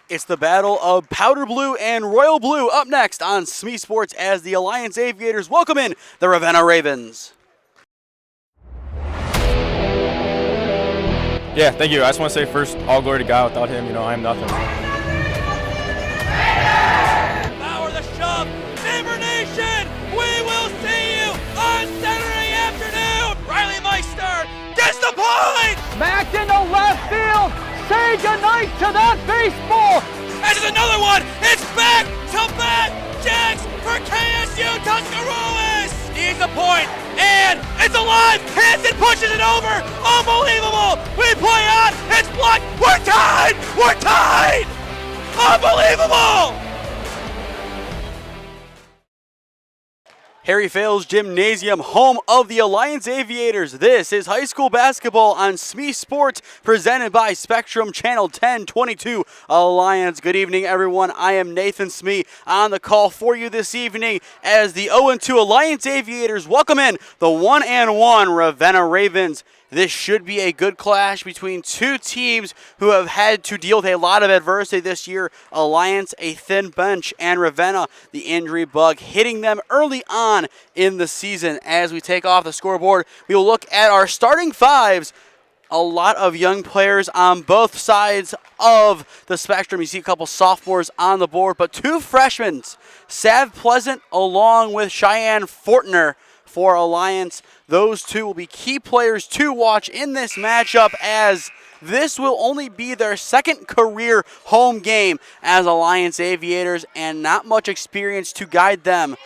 It's the battle of Powder Blue and Royal Blue up next on SmeeSports as the Alliance Aviators welcome in the Ravenna Ravens. Yeah, thank you. I just want to say first, all glory to God. Without him, I am nothing. Power the shove, Neighbor Nation, we will see you on Saturday afternoon. Riley Meister gets the point. Back into left field. Say goodnight to that baseball. This is another one. It's back-to-back jacks for KSU Tuscarawas. He's the point, and it's alive. Hansen pushes it over. Unbelievable. We play on. It's blocked. We're tied. We're tied. Unbelievable. Harry Fales Gymnasium, home of the Alliance Aviators. This is high school basketball on SmeeSports, presented by Spectrum Channel 1022 Alliance. Good evening, everyone. I am Nathan Smee on the call for you this evening as the 0-2 Alliance Aviators welcome in the 1-1 Ravenna Ravens. This should be a good clash between two teams who have had to deal with a lot of adversity this year. Alliance, a thin bench, and Ravenna, the injury bug, hitting them early on in the season. As we take off the scoreboard, we will look at our starting fives. A lot of young players on both sides of the spectrum. You see a couple sophomores on the board, but two freshmen, Sav Pleasant along with Cheyenne Fortner for Alliance. Those two will be key players to watch in this matchup, as this will only be their second career home game as Alliance Aviators and not much experience to guide them.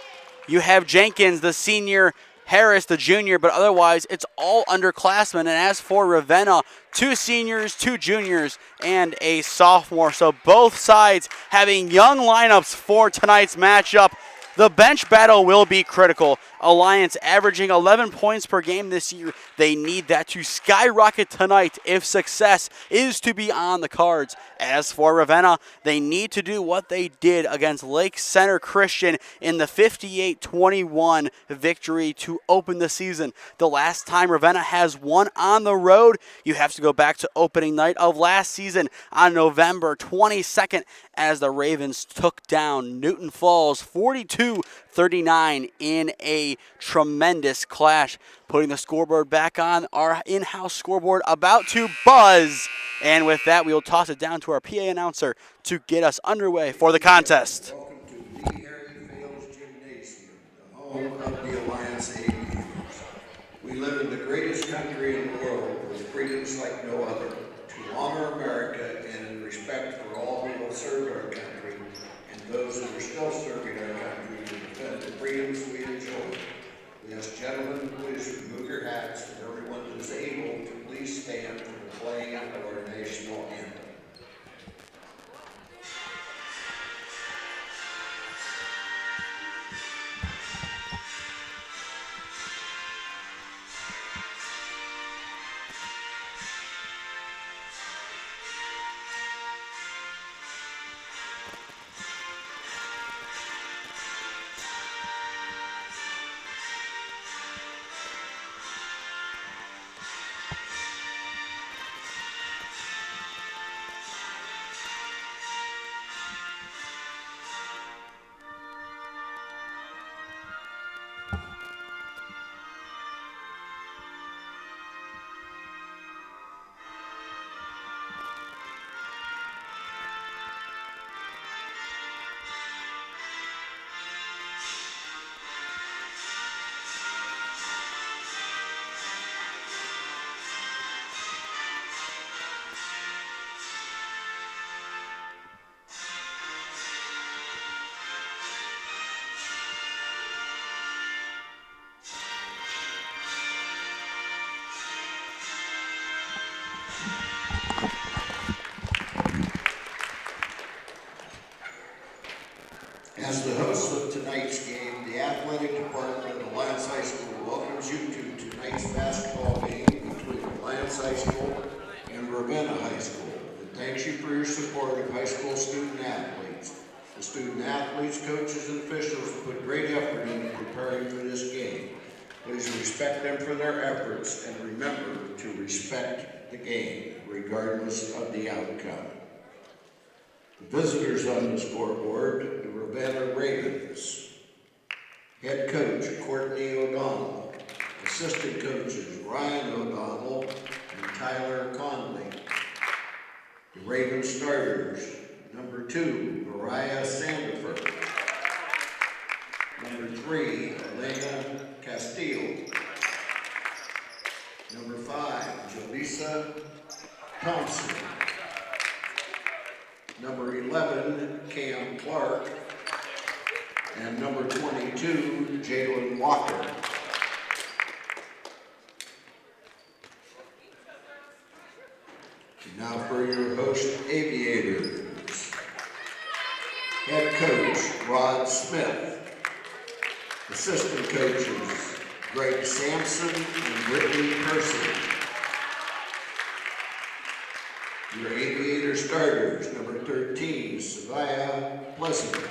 You have Jenkins, the senior, Harris, the junior, but otherwise it's all underclassmen. And as for Ravenna, two seniors, two juniors, and a sophomore. So both sides having young lineups for tonight's matchup. The bench battle will be critical. Alliance averaging 11 points per game this year. They need that to skyrocket tonight if success is to be on the cards. As for Ravenna, they need to do what they did against Lake Center Christian in the 58-21 victory to open the season. The last time Ravenna has won on the road, you have to go back to opening night of last season on November 22nd as the Ravens took down Newton Falls 42-39 in a tremendous clash. Putting the scoreboard back on, our in-house scoreboard about to buzz. And with that, we will toss it down to our PA announcer to get us underway for the contest. Welcome to the Harry Fales Gymnasium, the home of the Alliance Aviators. We live in the greatest country in the world with freedoms like no other. To honor America and in respect for all who have served our country and those who are still serving our country to defend the freedoms we enjoy. We ask gentlemen, please remove your hats, and everyone who is able to please stand for the playing of our national anthem. As the host of tonight's game, the athletic department of Alliance High School welcomes you to tonight's basketball game between Alliance High School and Ravenna High School. And thanks you for your support of high school student athletes. The student athletes, coaches, and officials put great effort into preparing for this game. Please respect them for their efforts and remember to respect the game, regardless of the outcome. Visitors on the scoreboard, the Ravenna Ravens. Head coach, Courtney O'Donnell. Assistant coaches, Ryan O'Donnell and Tyler Conley. The Ravens starters, number 2, Mariah Sandifer. Number 3, Elena Castillo. Number 5, Jaleesa Thompson. Number 11, Cam Clark. And number 22, Jalen Walker. Now for your host aviators. Head coach, Rod Smith. Assistant coaches, Greg Sampson and Brittany Person. Your aviator starters, number 13, Savia Pleasant.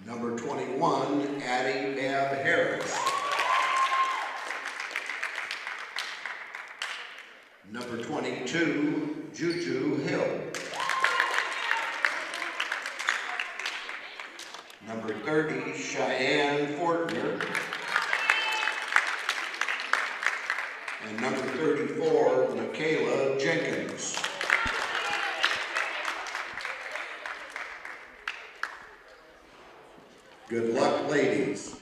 Number 21, Addie Bab Harris. Number 22, Juju Hill. Number 30, Cheyenne Fortner. And number 34, Michaela Jenkins. Good luck, ladies.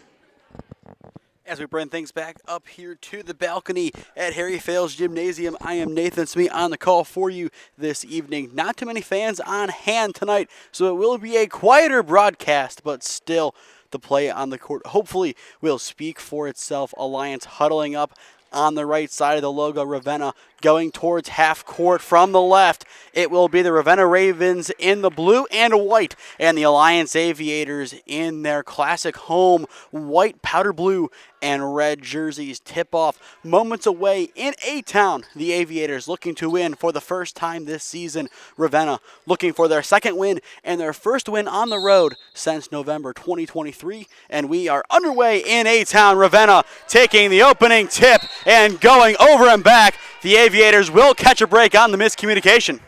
As we bring things back up here to the balcony at Harry Fales Gymnasium, I am Nathan Smee on the call for you this evening. Not too many fans on hand tonight, so it will be a quieter broadcast, but still the play on the court hopefully will speak for itself. Alliance huddling up on the right side of the logo. Ravenna going towards half court from the left. It will be the Ravenna Ravens in the blue and white, and the Alliance Aviators in their classic home white, powder blue, and red jerseys. Tip off moments away in A-Town. The Aviators looking to win for the first time this season. Ravenna looking for their second win and their first win on the road since November 2023. And we are underway in A-Town. Ravenna taking the opening tip and going over and back. The Aviators will catch a break on the miscommunication.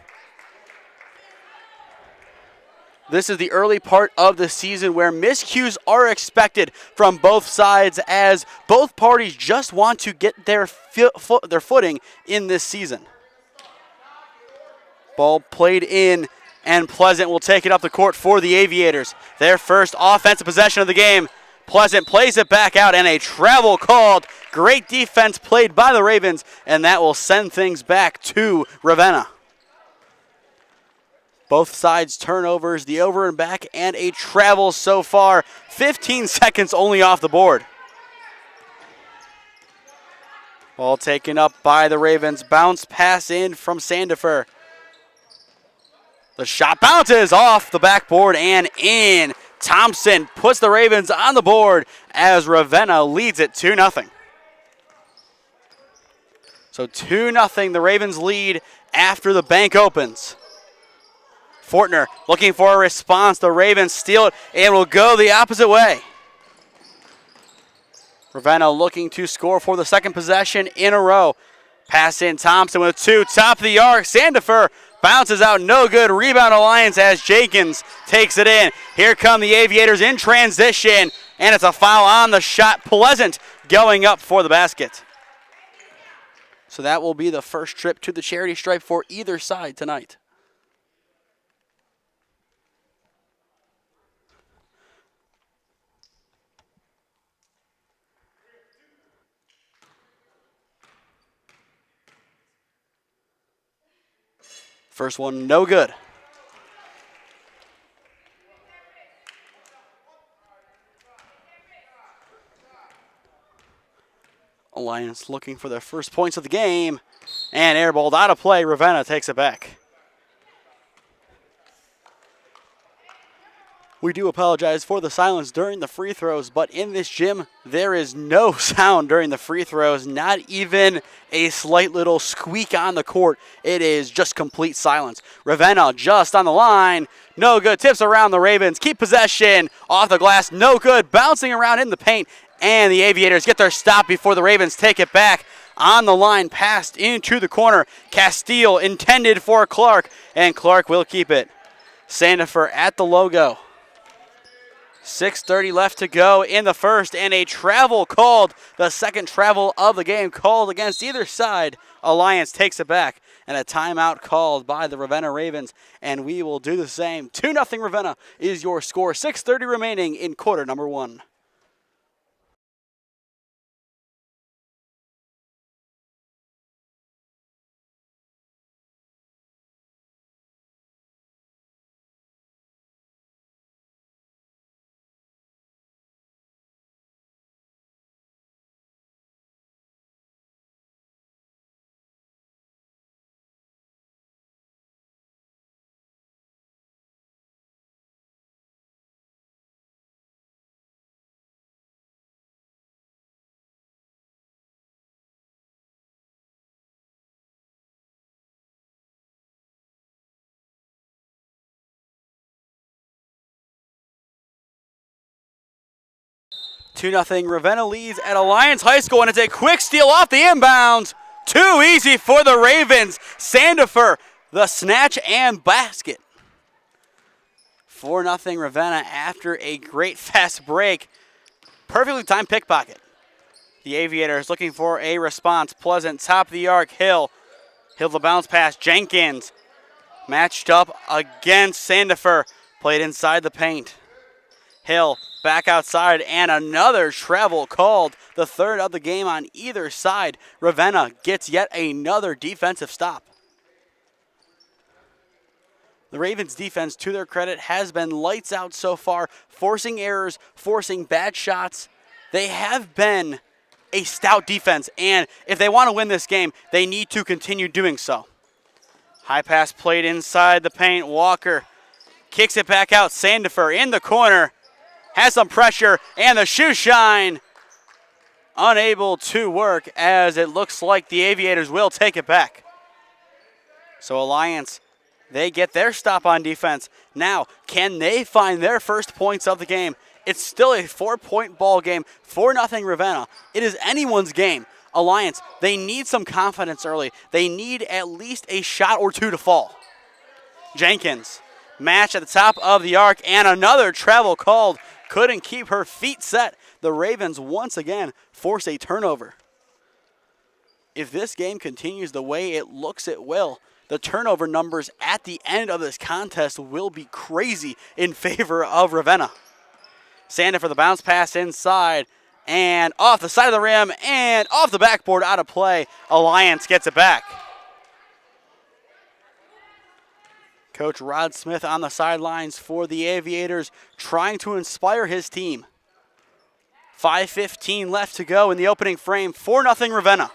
This is the early part of the season where miscues are expected from both sides, as both parties just want to get their footing in this season. Ball played in, and Pleasant will take it up the court for the Aviators. Their first offensive possession of the game. Pleasant plays it back out, and a travel called. Great defense played by the Ravens, and that will send things back to Ravenna. Both sides turnovers, the over and back, and a travel so far. 15 seconds only off the board. Ball taken up by the Ravens. Bounce pass in from Sandifer. The shot bounces off the backboard and in. Thompson puts the Ravens on the board as Ravenna leads it 2-0. So 2-0, the Ravens lead after the bank opens. Fortner looking for a response. The Ravens steal it and will go the opposite way. Ravenna looking to score for the second possession in a row. Pass in, Thompson with 2, top of the arc. Sandifer bounces out, no good. Rebound Alliance as Jenkins takes it in. Here come the Aviators in transition, and it's a foul on the shot. Pleasant going up for the basket. So that will be the first trip to the charity stripe for either side tonight. First one, no good. Alliance looking for their first points of the game. And airballed out of play. Ravenna takes it back. We do apologize for the silence during the free throws, but in this gym, there is no sound during the free throws, not even a slight little squeak on the court. It is just complete silence. Ravenna just on the line. No good. Tips around the Ravens. Keep possession. Off the glass. No good. Bouncing around in the paint. And the Aviators get their stop before the Ravens take it back. on the line, passed into the corner. Castile intended for Clark, and Clark will keep it. Sandifer at the logo. 6:30 left to go in the first, and a travel called. The second travel of the game called against either side. Alliance takes it back, and a timeout called by the Ravenna Ravens, and we will do the same. 2-0 Ravenna is your score. 6:30 remaining in quarter number 1. Two 2-0 Ravenna leads at Alliance High School, and it's a quick steal off the inbounds. Too easy for the Ravens. Sandifer, the snatch and basket. 4-0 Ravenna after a great fast break. Perfectly timed pickpocket. The Aviators looking for a response. Pleasant, top of the arc, Hill. Hill the bounce pass, Jenkins. Matched up against Sandifer. Played inside the paint. Hill back outside, and another travel called. The third of the game on either side. Ravenna gets yet another defensive stop. The Ravens defense, to their credit, has been lights out so far, forcing errors, forcing bad shots. They have been a stout defense, and if they want to win this game, they need to continue doing so. High pass played inside the paint. Walker kicks it back out. Sandifer in the corner. Has some pressure, and the shoe shine unable to work, as it looks like the Aviators will take it back. So Alliance, they get their stop on defense. Now, can they find their first points of the game? It's still a 4-point ball game, 4-0 Ravenna. It is anyone's game. Alliance, they need some confidence early. They need at least a shot or two to fall. Jenkins, match at the top of the arc, and another travel called. Couldn't keep her feet set. The Ravens once again force a turnover. If this game continues the way it looks it will, the turnover numbers at the end of this contest will be crazy in favor of Ravenna. Sandifer the bounce pass inside, and off the side of the rim, and off the backboard, out of play. Alliance gets it back. Coach Rod Smith on the sidelines for the Aviators, trying to inspire his team. 5:15 left to go in the opening frame. 4-0 Ravenna.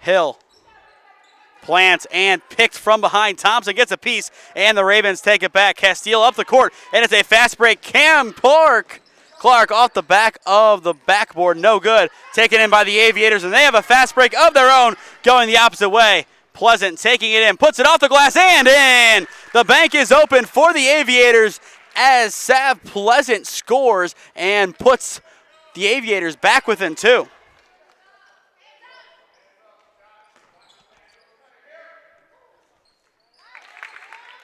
Hill plants and picked from behind. Thompson gets a piece, and the Ravens take it back. Castile up the court, and it's a fast break. Clark off the back of the backboard, no good. Taken in by the Aviators, and they have a fast break of their own going the opposite way. Pleasant taking it in, puts it off the glass, and in! The bank is open for the Aviators as Sav Pleasant scores and puts the Aviators back within 2.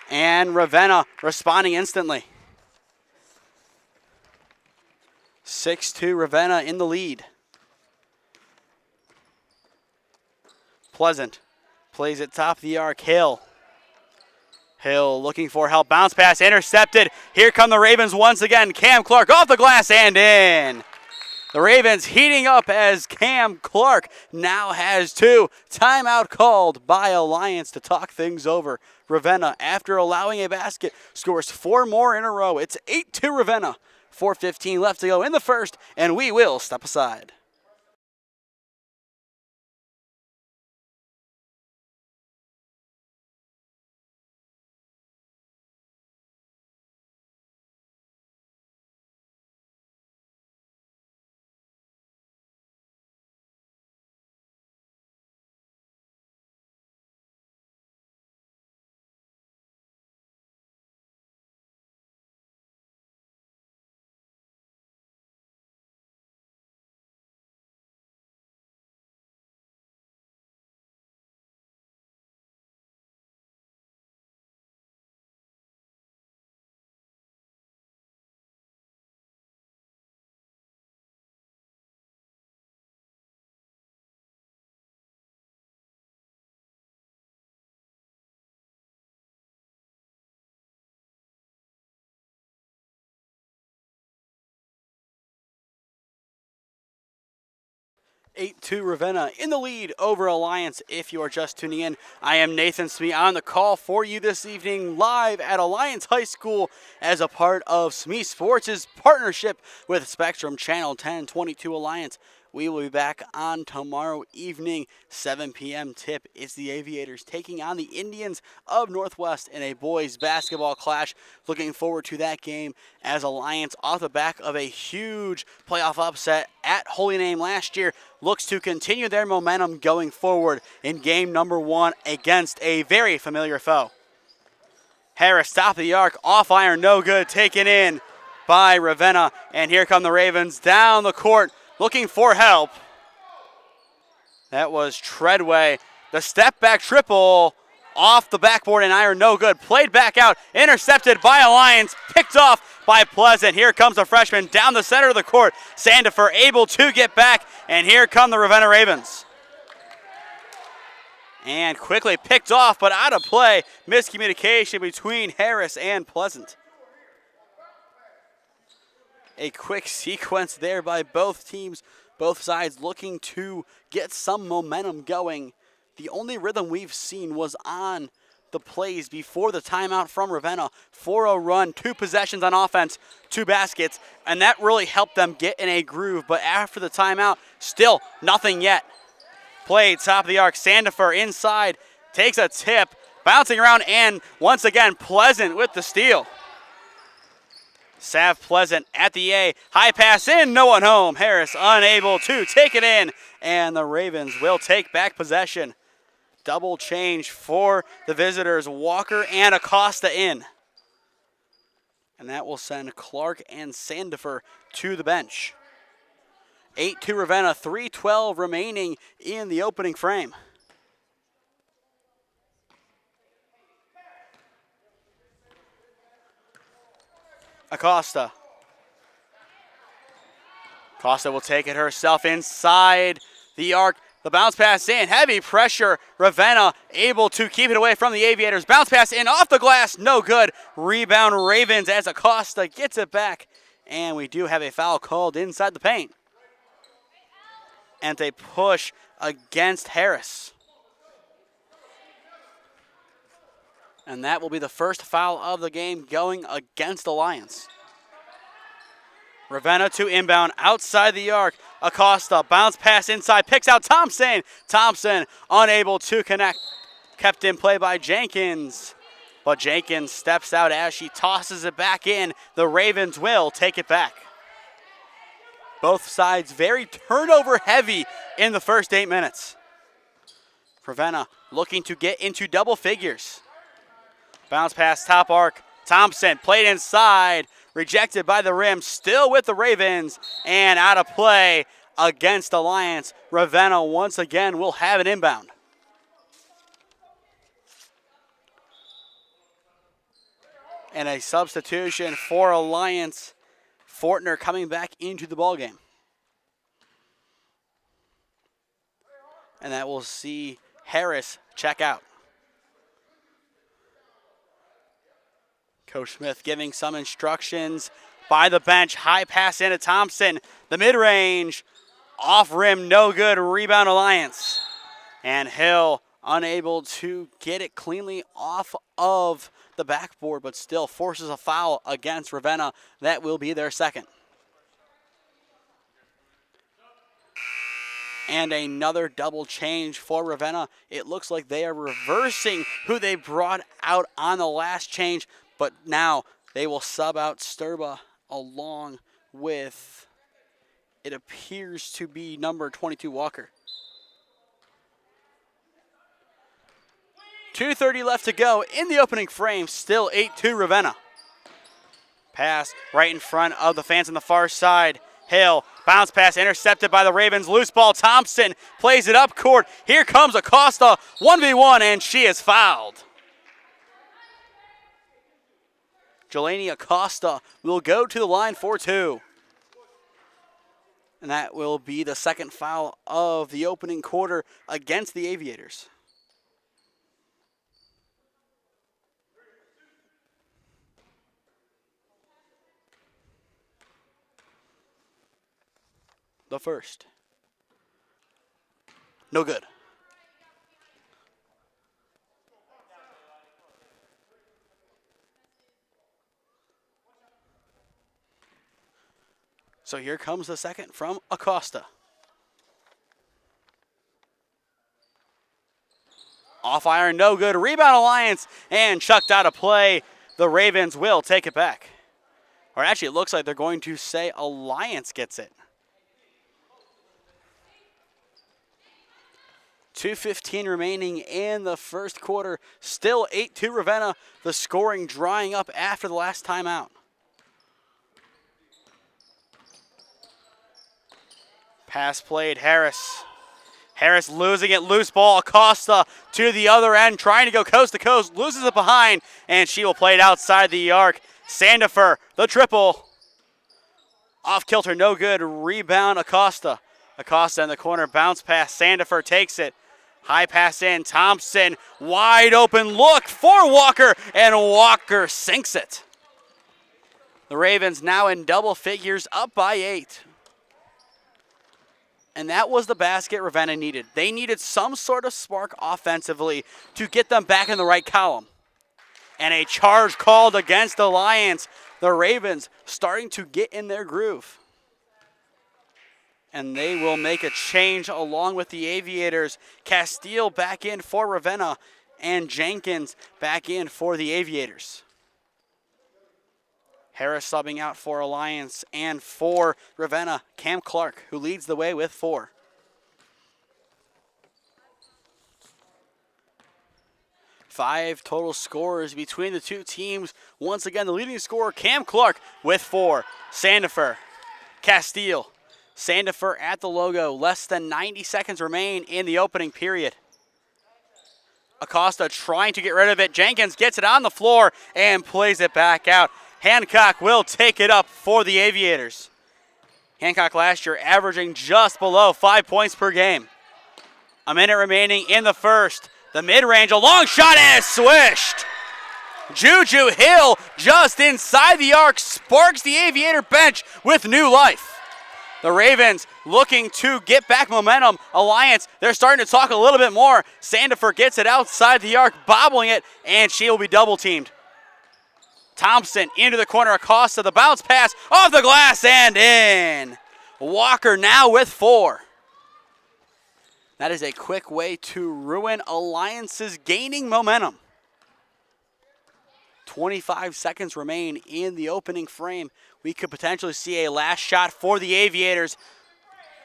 And Ravenna responding instantly. 6-2 Ravenna in the lead. Pleasant plays it top of the arc. Hill looking for help. Bounce pass intercepted. Here come the Ravens once again. Cam Clark off the glass and in. The Ravens heating up as Cam Clark now has 2. Timeout called by Alliance to talk things over. Ravenna, after allowing a basket, scores 4 more in a row. It's 8-2 Ravenna. 4:15 left to go in the first, and we will step aside. 8-2 Ravenna in the lead over Alliance. If you are just tuning in, I am Nathan Smee on the call for you this evening live at Alliance High School as a part of SmeeSports' partnership with Spectrum Channel 1022 Alliance. We will be back on tomorrow evening, 7 p.m. tip. It's the Aviators taking on the Indians of Northwest in a boys basketball clash. Looking forward to that game as Alliance, off the back of a huge playoff upset at Holy Name last year, looks to continue their momentum going forward in game number 1 against a very familiar foe. Harris, top of the arc, off iron, no good, taken in by Ravenna. And here come the Ravens down the court, looking for help. That was Treadway. The step back triple off the backboard and iron, no good. Played back out, intercepted by Alliance, picked off by Pleasant. Here comes the freshman down the center of the court. Sandifer able to get back, and here come the Ravenna Ravens. And quickly picked off, but out of play. Miscommunication between Harris and Pleasant. A quick sequence there by both teams, both sides looking to get some momentum going. The only rhythm we've seen was on the plays before the timeout from Ravenna for a run, 2 possessions on offense, 2 baskets, and that really helped them get in a groove. But after the timeout, still nothing yet. Played top of the arc, Sandifer inside, takes a tip, bouncing around, and once again, Pleasant with the steal. Sav Pleasant at the A, high pass in, no one home. Harris unable to take it in, and the Ravens will take back possession. Double change for the visitors, Walker and Acosta in. And that will send Clark and Sandifer to the bench. 8-2 Ravenna, 3:12 remaining in the opening frame. Acosta. Acosta will take it herself inside the arc. The bounce pass in, heavy pressure. Ravenna able to keep it away from the Aviators. Bounce pass in, off the glass, no good. Rebound Ravens as Acosta gets it back. And we do have a foul called inside the paint. And a push against Harris. And that will be the first foul of the game going against Alliance. Ravenna to inbound outside the arc. Acosta, bounce pass inside, picks out Thompson. Thompson unable to connect. Kept in play by Jenkins. But Jenkins steps out as she tosses it back in. The Ravens will take it back. Both sides very turnover heavy in the first 8 minutes. Ravenna looking to get into double figures. Bounce pass, top arc. Thompson played inside, rejected by the rim, still with the Ravens, and out of play against Alliance. Ravenna once again will have an inbound. And a substitution for Alliance. Fortner coming back into the ballgame. And that will see Harris check out. Coach Smith giving some instructions by the bench. High pass into Thompson. The mid-range, off rim, no good. Rebound Alliance. And Hill unable to get it cleanly off of the backboard, but still forces a foul against Ravenna. That will be their second. And another double change for Ravenna. It looks like they are reversing who they brought out on the last change, but now they will sub out Sturba along with, it appears to be number 22 Walker. 2:30 left to go in the opening frame. Still 8-2 Ravenna. Pass right in front of the fans on the far side. Hill, bounce pass intercepted by the Ravens. Loose ball, Thompson plays it up court. Here comes Acosta, 1v1, and she is fouled. Jelani Acosta will go to the line for 2. And that will be the second foul of the opening quarter against the Aviators. The first. No good. So here comes the second from Acosta. Off iron, no good. Rebound Alliance and chucked out of play. The Ravens will take it back. Or actually, it looks like they're going to say Alliance gets it. 2:15 remaining in the first quarter. Still 8-2 Ravenna. The scoring drying up after the last timeout. Pass played, Harris. Harris losing it, loose ball. Acosta to the other end, trying to go coast to coast, loses it behind, and she will play it outside the arc. Sandifer, the triple. Off kilter, no good. Rebound, Acosta. Acosta in the corner, bounce pass. Sandifer takes it. High pass in, Thompson, wide open look for Walker, and Walker sinks it. The Ravens now in double figures, up by 8. And that was the basket Ravenna needed. They needed some sort of spark offensively to get them back in the right column. And a charge called against the Lions. The Ravens starting to get in their groove. And they will make a change along with the Aviators. Castile back in for Ravenna and Jenkins back in for the Aviators. Harris subbing out for Alliance and for Ravenna, Cam Clark, who leads the way with 4. Five total scores between the two teams. Once again, the leading scorer, Cam Clark, with 4. Sandifer, Castile. Sandifer at the logo. Less than 90 seconds remain in the opening period. Acosta trying to get rid of it. Jenkins gets it on the floor and plays it back out. Hancock will take it up for the Aviators. Hancock last year averaging just below 5 points per game. A minute remaining in the first. The mid-range, a long shot, and it's swished. Juju Hill just inside the arc sparks the Aviator bench with new life. The Ravens looking to get back momentum. Alliance, they're starting to talk a little bit more. Sandifer gets it outside the arc, bobbling it, and she will be double-teamed. Thompson into the corner, Acosta, the bounce pass, off the glass and in. Walker now with 4. That is a quick way to ruin Alliance's gaining momentum. 25 seconds remain in the opening frame. We could potentially see a last shot for the Aviators.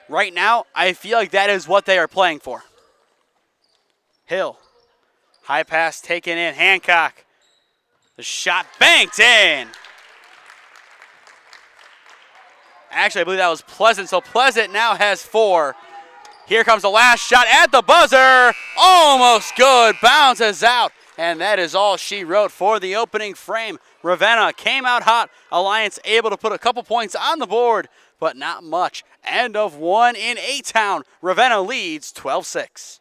Right now, I feel like that is what they are playing for. Hill, high pass taken in, Hancock. The shot banked in. Actually, I believe that was Pleasant, so Pleasant now has 4. Here comes the last shot at the buzzer. Almost good, bounces out. And that is all she wrote for the opening frame. Ravenna came out hot. Alliance able to put a couple points on the board, but not much. End of one in A-Town. Ravenna leads 12-6.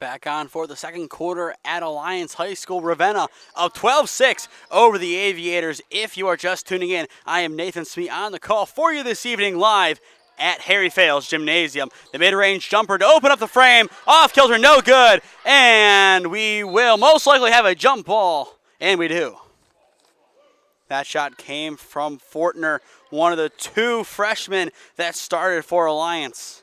Back on for the second quarter at Alliance High School. Ravenna up 12-6 over the Aviators. If you are just tuning in, I am Nathan Smee on the call for you this evening live at Harry Fales Gymnasium. The mid-range jumper to open up the frame. Off kilter, no good. And we will most likely have a jump ball. And we do. That shot came from Fortner, one of the two freshmen that started for Alliance.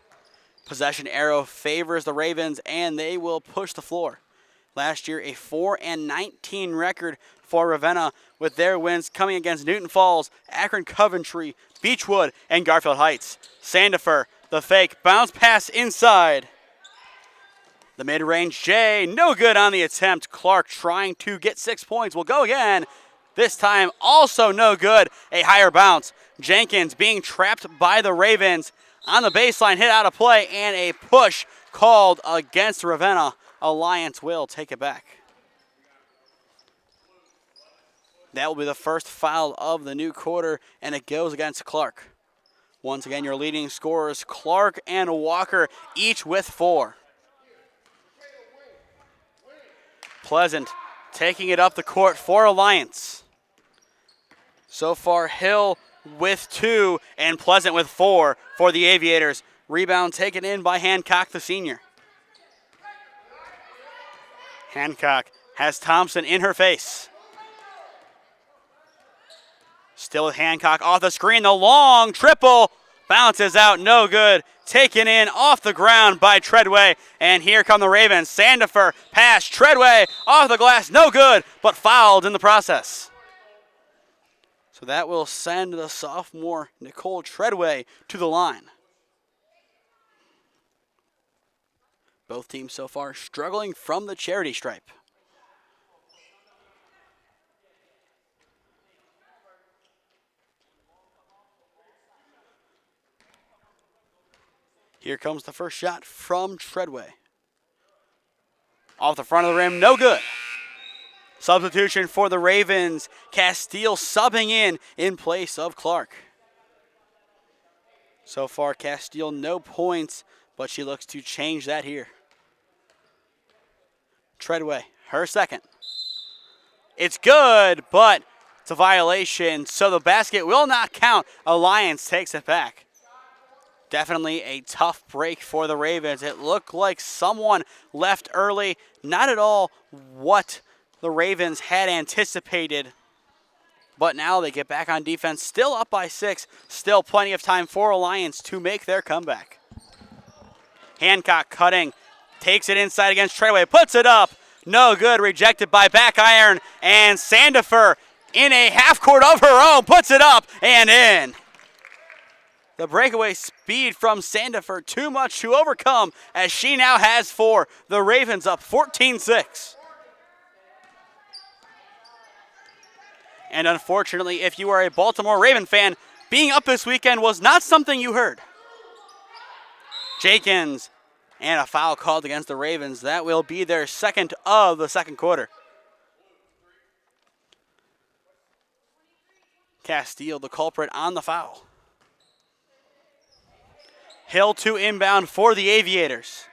Possession arrow favors the Ravens, and they will push the floor. Last year, a 4-19 record for Ravenna, with their wins coming against Newton Falls, Akron Coventry, Beechwood, and Garfield Heights. Sandifer, the fake, bounce pass inside. The mid-range J, no good on the attempt. Clark trying to get 6 points. Will go again. This time also no good. A higher bounce. Jenkins being trapped by the Ravens. On the baseline, hit out of play, and a push called against Ravenna. Alliance will take it back. That will be the first foul of the new quarter, and it goes against Clark. Once again, your leading scorers, Clark and Walker, each with 4. Pleasant taking it up the court for Alliance. So far, Hill with 2 and Pleasant with 4 for the Aviators. Rebound taken in by Hancock, the senior. Hancock has Thompson in her face. Still with Hancock off the screen. The long triple bounces out, no good. Taken in off the ground by Treadway. And here come the Ravens. Sandifer pass, Treadway off the glass, no good, but fouled in the process. So that will send the sophomore Nicole Treadway to the line. Both teams so far struggling from the charity stripe. Here comes the first shot from Treadway. Off the front of the rim, no good. Substitution for the Ravens. Castile subbing in place of Clark. So far, Castile no points, but she looks to change that here. Treadway, her second. It's good, but it's a violation, so the basket will not count. Alliance takes it back. Definitely a tough break for the Ravens. It looked like someone left early. Not at all what the Ravens had anticipated. But now they get back on defense. Still up by 6. Still plenty of time for Alliance to make their comeback. Hancock cutting. Takes it inside against Treadway. Puts it up. No good. Rejected by back iron. And Sandifer in a half court of her own. Puts it up and in. The breakaway speed from Sandifer, too much to overcome as she now has 4. The Ravens up 14-6. And unfortunately, if you are a Baltimore Raven fan, being up this weekend was not something you heard. Jenkins and a foul called against the Ravens. That will be their second of the second quarter. Castile, the culprit on the foul. Hill to inbound for the Aviators.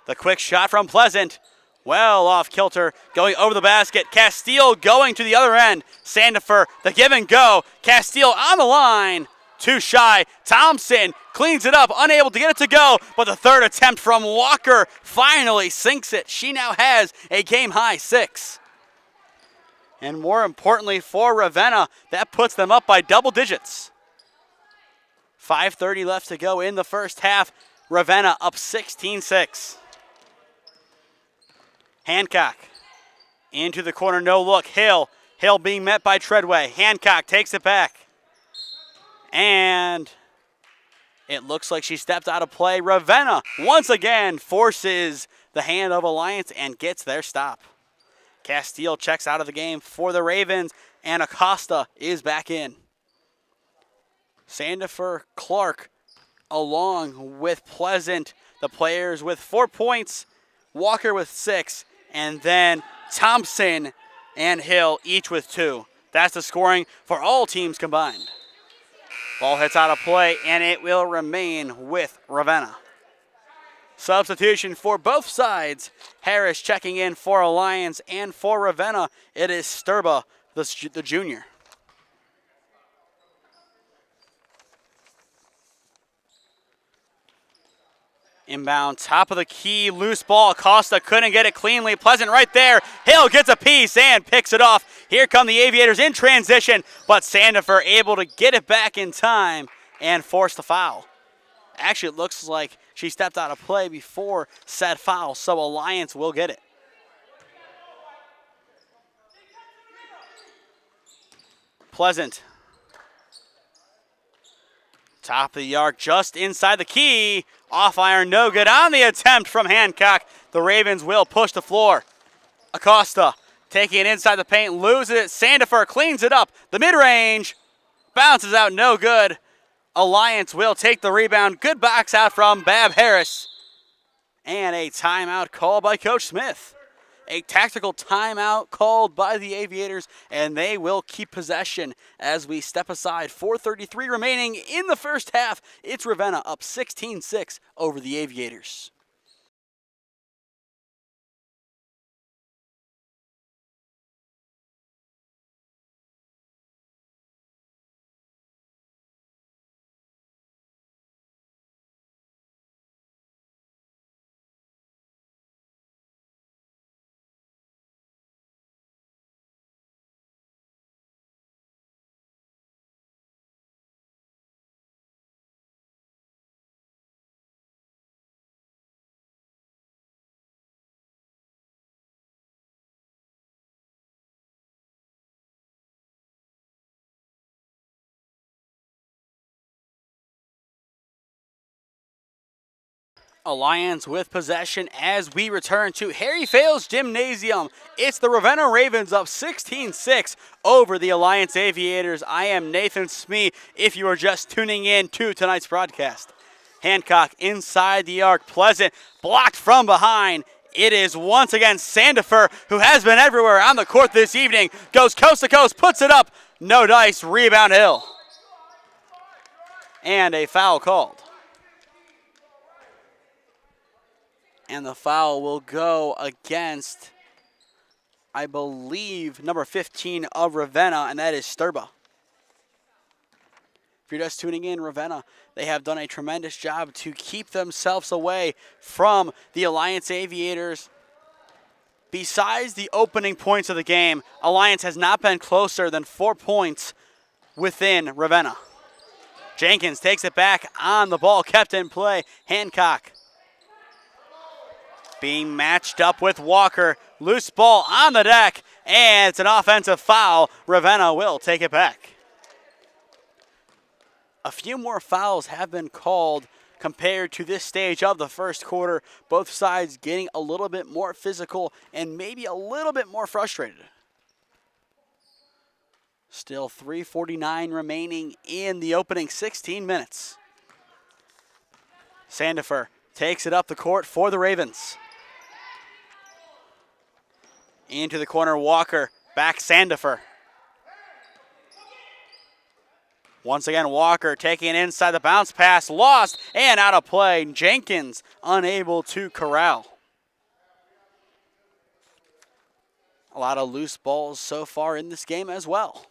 The quick shot from Pleasant. Well off kilter, going over the basket. Castile going to the other end. Sandifer, the give and go. Castile on the line. Too shy. Thompson cleans it up, unable to get it to go. But the third attempt from Walker finally sinks it. She now has a game-high 6. And more importantly for Ravenna, that puts them up by double digits. 5:30 left to go in the first half. Ravenna up 16-6. Hancock into the corner, no look. Hill being met by Treadway. Hancock takes it back. And it looks like she stepped out of play. Ravenna once again forces the hand of Alliance and gets their stop. Castile checks out of the game for the Ravens, and Acosta is back in. Sandifer, Clark, along with Pleasant, the players with 4 points, Walker with 6, and then Thompson and Hill each with 2. That's the scoring for all teams combined. Ball hits out of play, and it will remain with Ravenna. Substitution for both sides. Harris checking in for Alliance, and for Ravenna, it is Sturba, the junior. Inbound, top of the key, loose ball. Acosta couldn't get it cleanly. Pleasant right there. Hill gets a piece and picks it off. Here come the Aviators in transition, but Sandifer able to get it back in time and force the foul. Actually, it looks like she stepped out of play before said foul, so Alliance will get it. Pleasant. Top of the arc, just inside the key. Off iron, no good on the attempt from Hancock. The Ravens will push the floor. Acosta taking it inside the paint, loses it. Sandifer cleans it up. The mid-range bounces out, no good. Alliance will take the rebound. Good box out from Bab Harris. And a timeout called by Coach Smith. A tactical timeout called by the Aviators, and they will keep possession as we step aside. 4:33 remaining in the first half. It's Ravenna up 16-6 over the Aviators. Alliance with possession as we return to Harry Fales Gymnasium. It's the Ravenna Ravens up 16-6 over the Alliance Aviators. I am Nathan Smee if you are just tuning in to tonight's broadcast. Hancock inside the arc. Pleasant blocked from behind. It is once again Sandifer, who has been everywhere on the court this evening. Goes coast to coast, puts it up. No dice, rebound Hill. And a foul called. And the foul will go against, I believe, number 15 of Ravenna, and that is Sturba. If you're just tuning in, Ravenna, they have done a tremendous job to keep themselves away from the Alliance Aviators. Besides the opening points of the game, Alliance has not been closer than 4 points within Ravenna. Jenkins takes it back on the ball, kept in play. Hancock being matched up with Walker. Loose ball on the deck, and it's an offensive foul. Ravenna will take it back. A few more fouls have been called compared to this stage of the first quarter. Both sides getting a little bit more physical and maybe a little bit more frustrated. Still 3:49 remaining in the opening 16 minutes. Sandifer takes it up the court for the Ravens. Into the corner, Walker, back Sandifer. Once again, Walker taking it inside the bounce pass, lost and out of play. Jenkins unable to corral. A lot of loose balls so far in this game as well.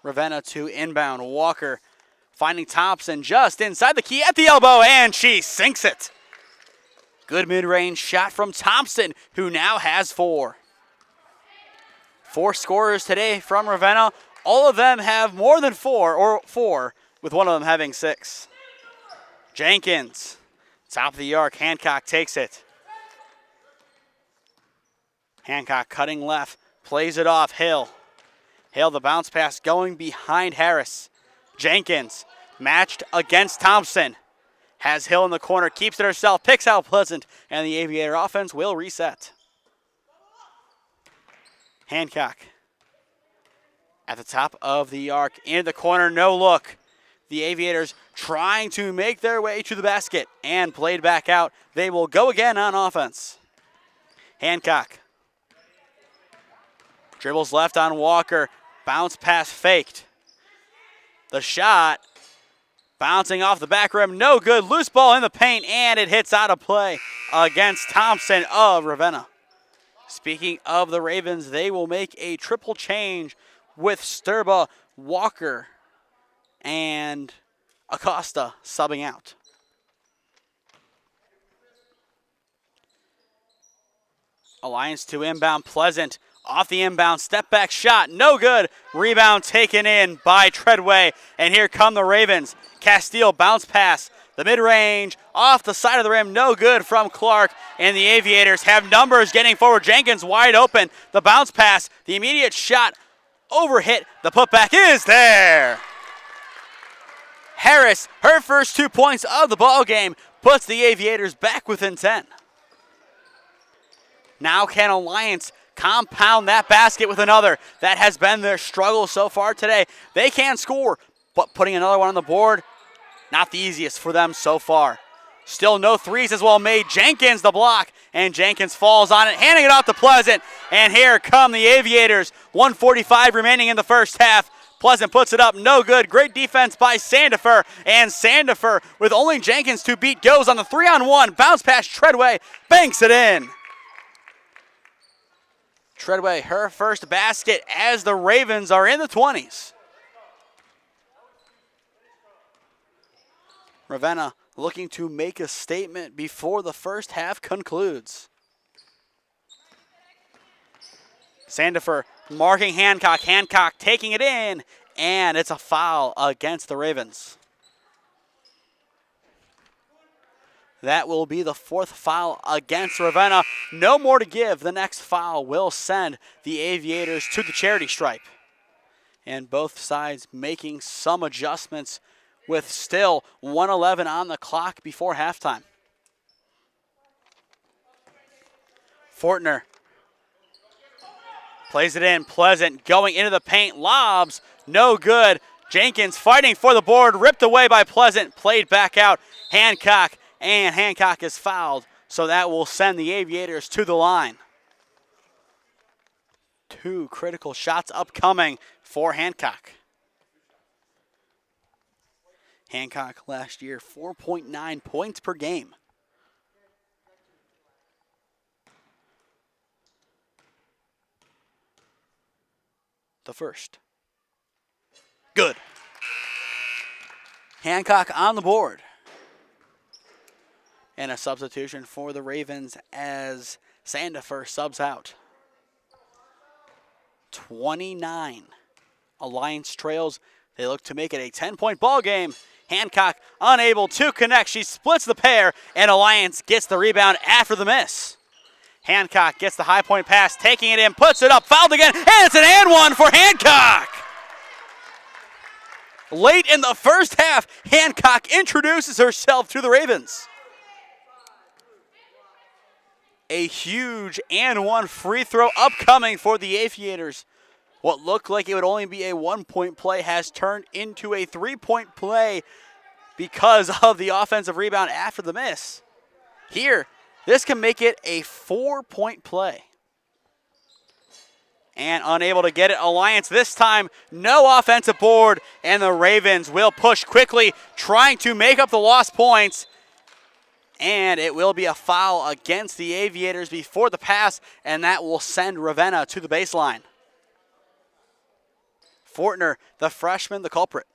Ravenna to inbound. Walker finding Thompson just inside the key at the elbow, and she sinks it. Good mid-range shot from Thompson, who now has 4. 4 scorers today from Ravenna. All of them have more than 4, with one of them having 6. Jenkins, top of the arc. Hancock takes it. Hancock cutting left, plays it off. Hill, the bounce pass going behind Harris. Jenkins matched against Thompson. Has Hill in the corner, keeps it herself, picks out Pleasant, and the Aviator offense will reset. Hancock at the top of the arc, in the corner, no look. The Aviators trying to make their way to the basket and played back out. They will go again on offense. Hancock dribbles left on Walker, bounce pass faked. The shot Bouncing off the back rim, no good. Loose ball in the paint, and it hits out of play against Thompson of Ravenna. Speaking of the Ravens, they will make a triple change with Sturba, Walker, and Acosta subbing out. Alliance to inbound, Pleasant. Off the inbound, step back shot, no good. Rebound taken in by Treadway, and here come the Ravens. Castile bounce pass, the mid-range, off the side of the rim, no good from Clark, and the Aviators have numbers getting forward. Jenkins wide open, the bounce pass, the immediate shot, overhit, the putback is there. Harris, her first 2 points of the ball game, puts the Aviators back within 10. Now can Alliance compound that basket with another? That has been their struggle so far today. They can score, but putting another one on the board, not the easiest for them so far. Still no threes as well made. Jenkins the block, and Jenkins falls on it, handing it off to Pleasant. And here come the Aviators. 1:45 remaining in the first half. Pleasant puts it up, no good. Great defense by Sandifer, and Sandifer, with only Jenkins to beat, goes on the 3-on-1. Bounce past Treadway, banks it in. Treadway, her first basket as the Ravens are in the 20s. Ravenna looking to make a statement before the first half concludes. Sandifer marking Hancock. Hancock taking it in, and it's a foul against the Ravens. That will be the fourth foul against Ravenna. No more to give. The next foul will send the Aviators to the charity stripe. And both sides making some adjustments with still 1:11 on the clock before halftime. Fortner plays it in. Pleasant going into the paint. Lobs. No good. Jenkins fighting for the board. Ripped away by Pleasant. Played back out. Hancock. And Hancock is fouled. So that will send the Aviators to the line. 2 critical shots upcoming for Hancock. Hancock last year, 4.9 points per game. The first. Good. Hancock on the board. And a substitution for the Ravens as Sandifer subs out. 29. Alliance trails. They look to make it a 10-point ball game. Hancock unable to connect. She splits the pair, and Alliance gets the rebound after the miss. Hancock gets the high point pass, taking it in, puts it up, fouled again, and it's an and one for Hancock. Late in the first half, Hancock introduces herself to the Ravens. A huge and one free throw upcoming for the Aviators. What looked like it would only be a 1-point play has turned into a 3-point play because of the offensive rebound after the miss. Here, this can make it a 4-point play. And unable to get it, Alliance this time, no offensive board, and the Ravens will push quickly, trying to make up the lost points. And it will be a foul against the Aviators before the pass, and that will send Ravenna to the baseline. Fortner, the freshman, the culprit.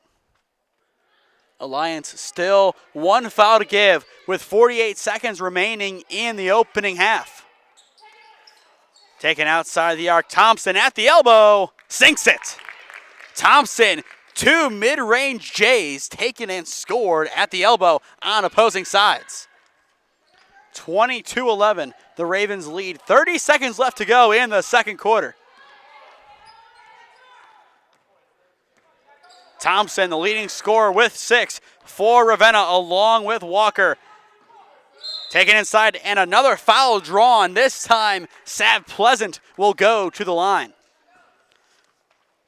Alliance still 1 foul to give with 48 seconds remaining in the opening half. Taken outside the arc, Thompson at the elbow, sinks it. Thompson, 2 mid-range J's taken and scored at the elbow on opposing sides. 22-11, the Ravens lead. 30 seconds left to go in the second quarter. Thompson, the leading scorer with 6 for Ravenna, along with Walker. Taken inside, and another foul drawn. This time, Sav Pleasant will go to the line.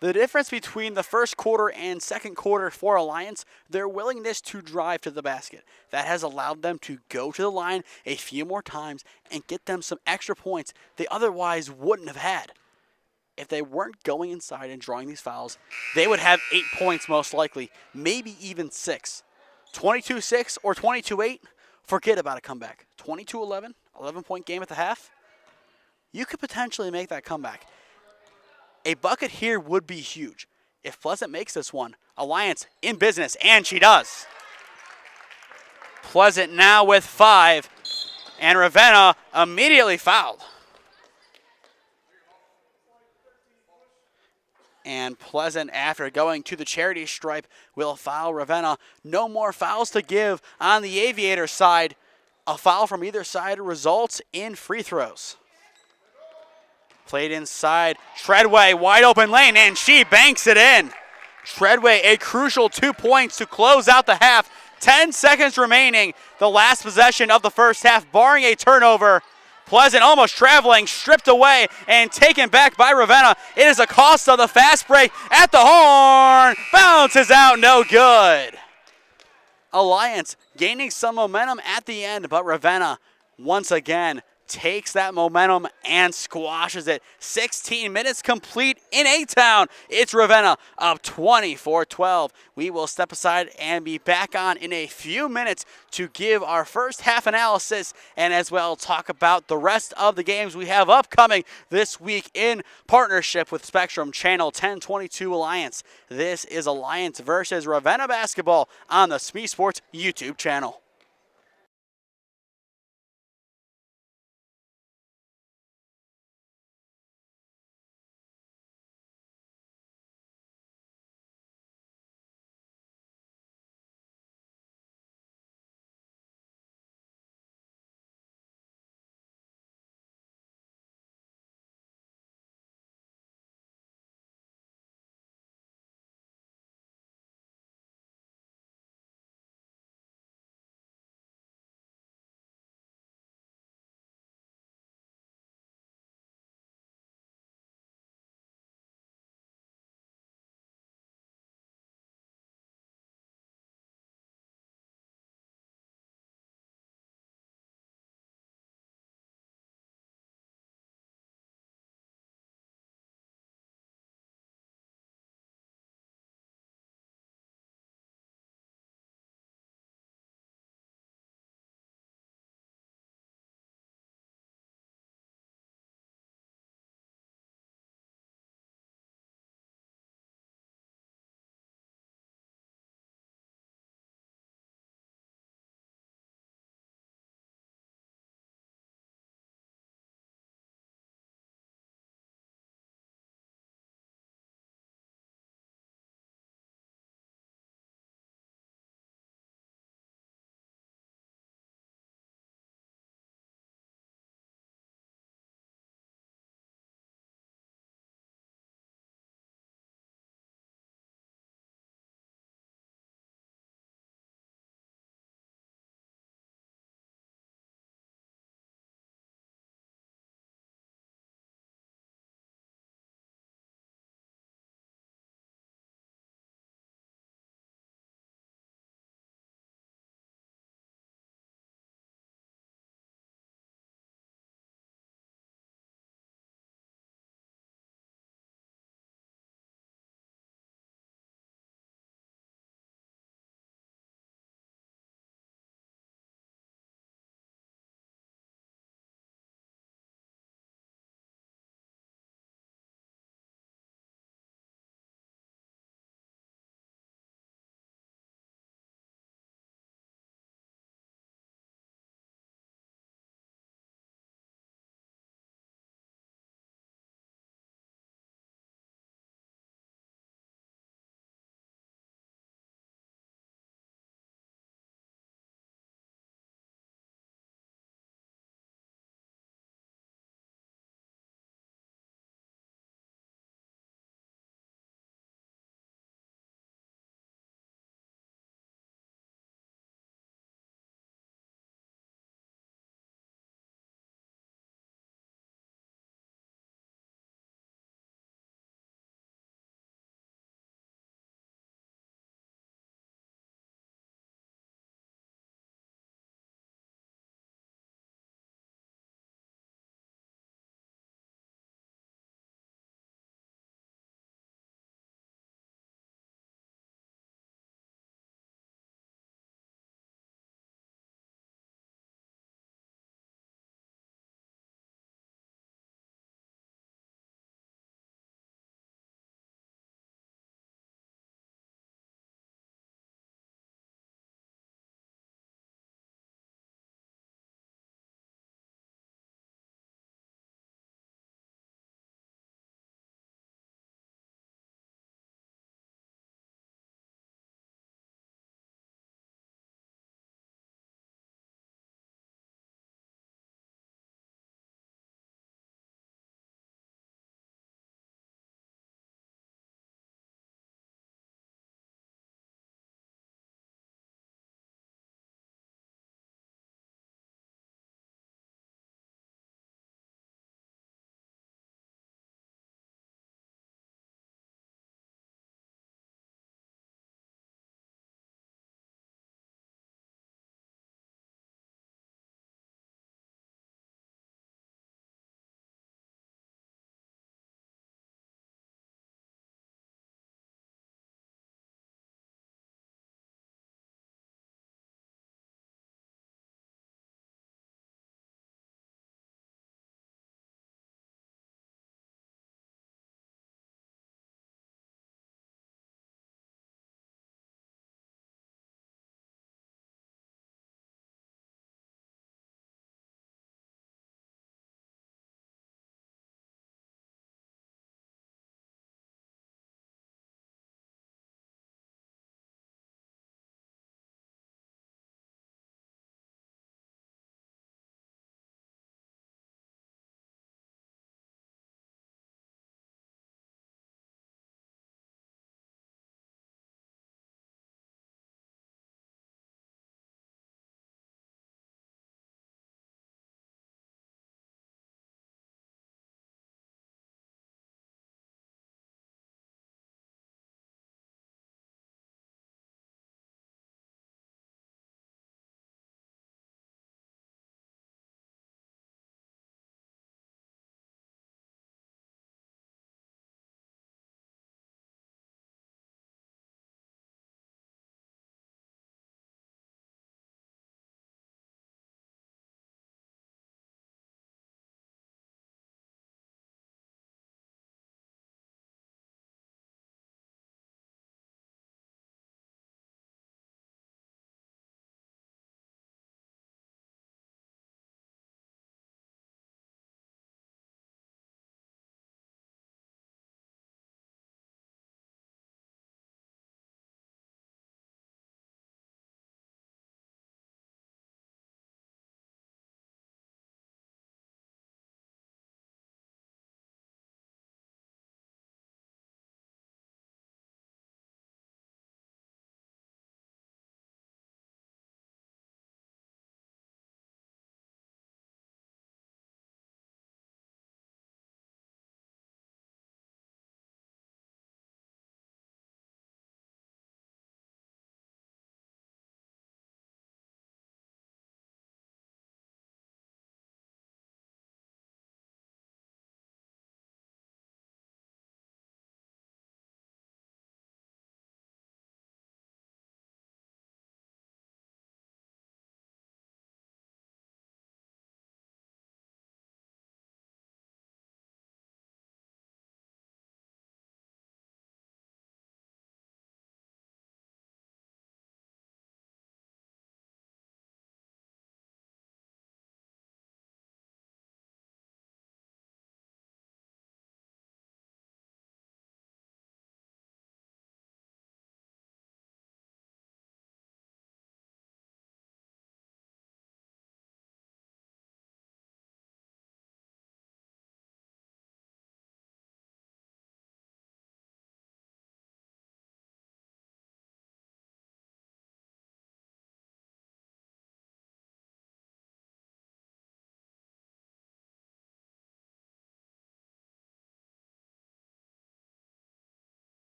The difference between the first quarter and second quarter for Alliance, their willingness to drive to the basket. That has allowed them to go to the line a few more times and get them some extra points they otherwise wouldn't have had. If they weren't going inside and drawing these fouls, they would have 8 points most likely, maybe even 6. 22-6 or 22-8, forget about a comeback. 22-11, 11-point game at the half. You could potentially make that comeback. A bucket here would be huge. If Pleasant makes this one, Alliance in business, and she does. Pleasant now with 5, and Ravenna immediately fouled. And Pleasant, after going to the charity stripe, will foul Ravenna. No more fouls to give on the Aviator side. A foul from either side results in free throws. Played inside. Treadway, wide open lane, and she banks it in. Treadway, a crucial 2 points to close out the half. 10 seconds remaining. The last possession of the first half, barring a turnover. Pleasant almost traveling, stripped away, and taken back by Ravenna. It is a cost of the fast break at the horn. Bounces out, no good. Alliance gaining some momentum at the end, but Ravenna once again takes that momentum and squashes it. 16 minutes complete in A-Town. It's Ravenna up 24-12. We will step aside and be back on in a few minutes to give our first half analysis and as well talk about the rest of the games we have upcoming this week in partnership with Spectrum Channel 1022 Alliance. This is Alliance versus Ravenna basketball on the SmeeSports YouTube channel.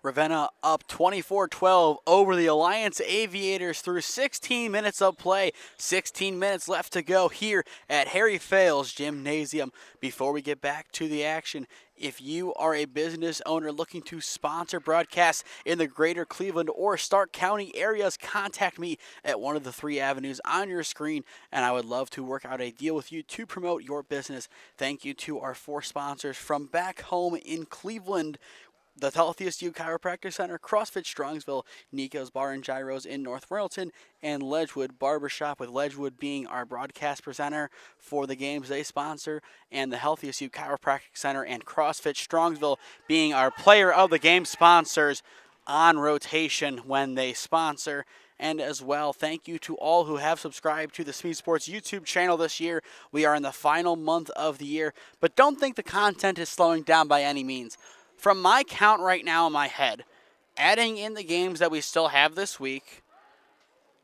Ravenna up 24-12 over the Alliance Aviators through 16 minutes of play. 16 minutes left to go here at Harry Fales Gymnasium. Before we get back to the action, if you are a business owner looking to sponsor broadcasts in the greater Cleveland or Stark County areas, contact me at one of the 3 avenues on your screen, and I would love to work out a deal with you to promote your business. Thank you to our 4 sponsors from back home in Cleveland: the Healthiest You Chiropractic Center, CrossFit Strongsville, Nico's Bar and Gyros in North Royalton, and Ledgewood Barbershop, with Ledgewood being our broadcast presenter for the games they sponsor, and the Healthiest You Chiropractic Center and CrossFit Strongsville being our player of the game sponsors on rotation when they sponsor. And as well, thank you to all who have subscribed to the SmeeSports YouTube channel this year. We are in the final month of the year, but don't think the content is slowing down by any means. From my count right now in my head, adding in the games that we still have this week,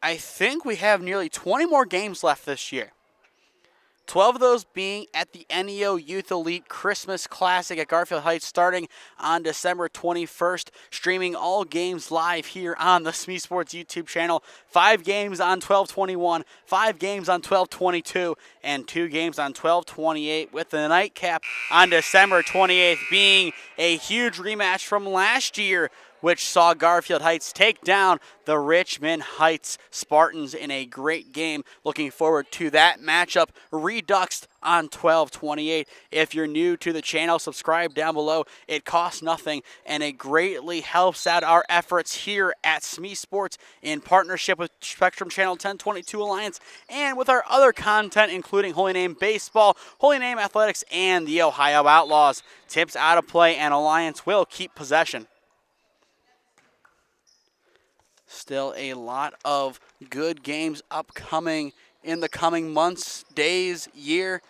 I think we have nearly 20 more games left this year. 12 of those being at the NEO Youth Elite Christmas Classic at Garfield Heights starting on December 21st, streaming all games live here on the SmeeSports YouTube channel. 5 games on 12/21, 5 games on 12/22, and 2 games on 12/28, with the nightcap on December 28th being a huge rematch from last year, which saw Garfield Heights take down the Richmond Heights Spartans in a great game. Looking forward to that matchup. Redux on 12/28. If you're new to the channel, subscribe down below. It costs nothing, and it greatly helps out our efforts here at SmeeSports in partnership with Spectrum Channel 1022 Alliance and with our other content, including Holy Name Baseball, Holy Name Athletics, and the Ohio Outlaws. Tips out of play, and Alliance will keep possession. Still a lot of good games upcoming in the coming months, days, year.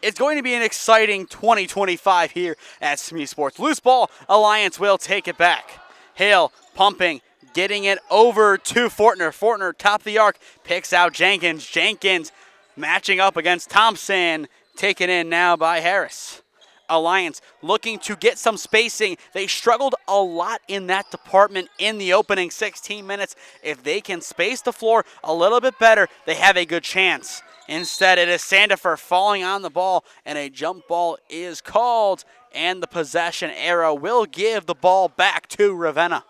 It's going to be an exciting 2025 here at SmeeSports. Loose ball, Alliance will take it back. Hale pumping, getting it over to Fortner. Fortner, top of the arc, picks out Jenkins. Jenkins matching up against Thompson, taken in now by Harris. Alliance looking to get some spacing. They struggled a lot in that department in the opening 16 minutes. If they can space the floor a little bit better, they have a good chance. Instead, it is Sandifer falling on the ball, and a jump ball is called, and the possession arrow will give the ball back to Ravenna.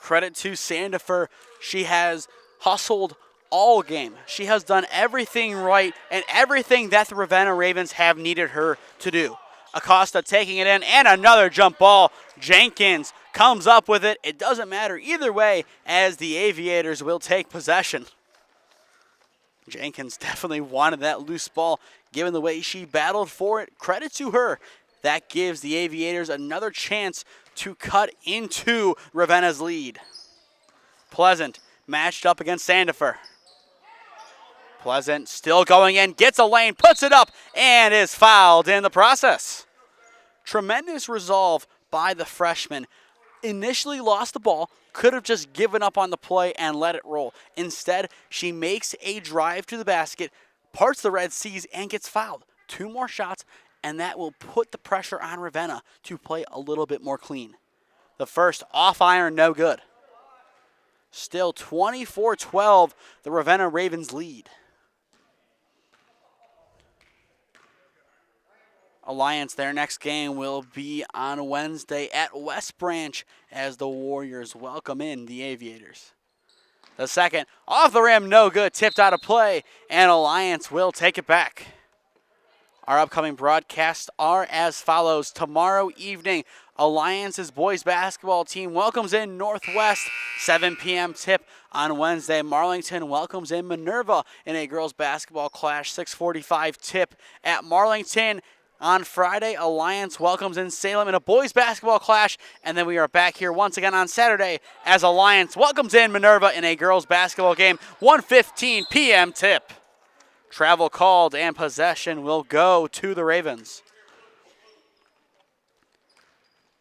Credit to Sandifer. She has hustled all game. She has done everything right and everything that the Ravenna Ravens have needed her to do. Acosta taking it in, and another jump ball. Jenkins comes up with it. It doesn't matter either way, as the Aviators will take possession. Jenkins definitely wanted that loose ball, given the way she battled for it. Credit to her. That gives the Aviators another chance to cut into Ravenna's lead. Pleasant matched up against Sandifer. Pleasant still going in, gets a lane, puts it up, and is fouled in the process. Tremendous resolve by the freshman. Initially lost the ball, could have just given up on the play and let it roll. Instead, she makes a drive to the basket, parts the Red Seas, and gets fouled. 2 more shots, and that will put the pressure on Ravenna to play a little bit more clean. The first off iron, no good. Still 24-12, the Ravenna Ravens lead. Alliance, their next game will be on Wednesday at West Branch as the Warriors welcome in the Aviators. The second, off the rim, no good, tipped out of play, and Alliance will take it back. Our upcoming broadcasts are as follows. Tomorrow evening, Alliance's boys basketball team welcomes in Northwest, 7 p.m. tip. On Wednesday, Marlington welcomes in Minerva in a girls basketball clash, 6:45 tip at Marlington. On Friday, Alliance welcomes in Salem in a boys basketball clash, and then we are back here once again on Saturday as Alliance welcomes in Minerva in a girls basketball game, 1:15 p.m. tip. Travel called, and possession will go to the Ravens.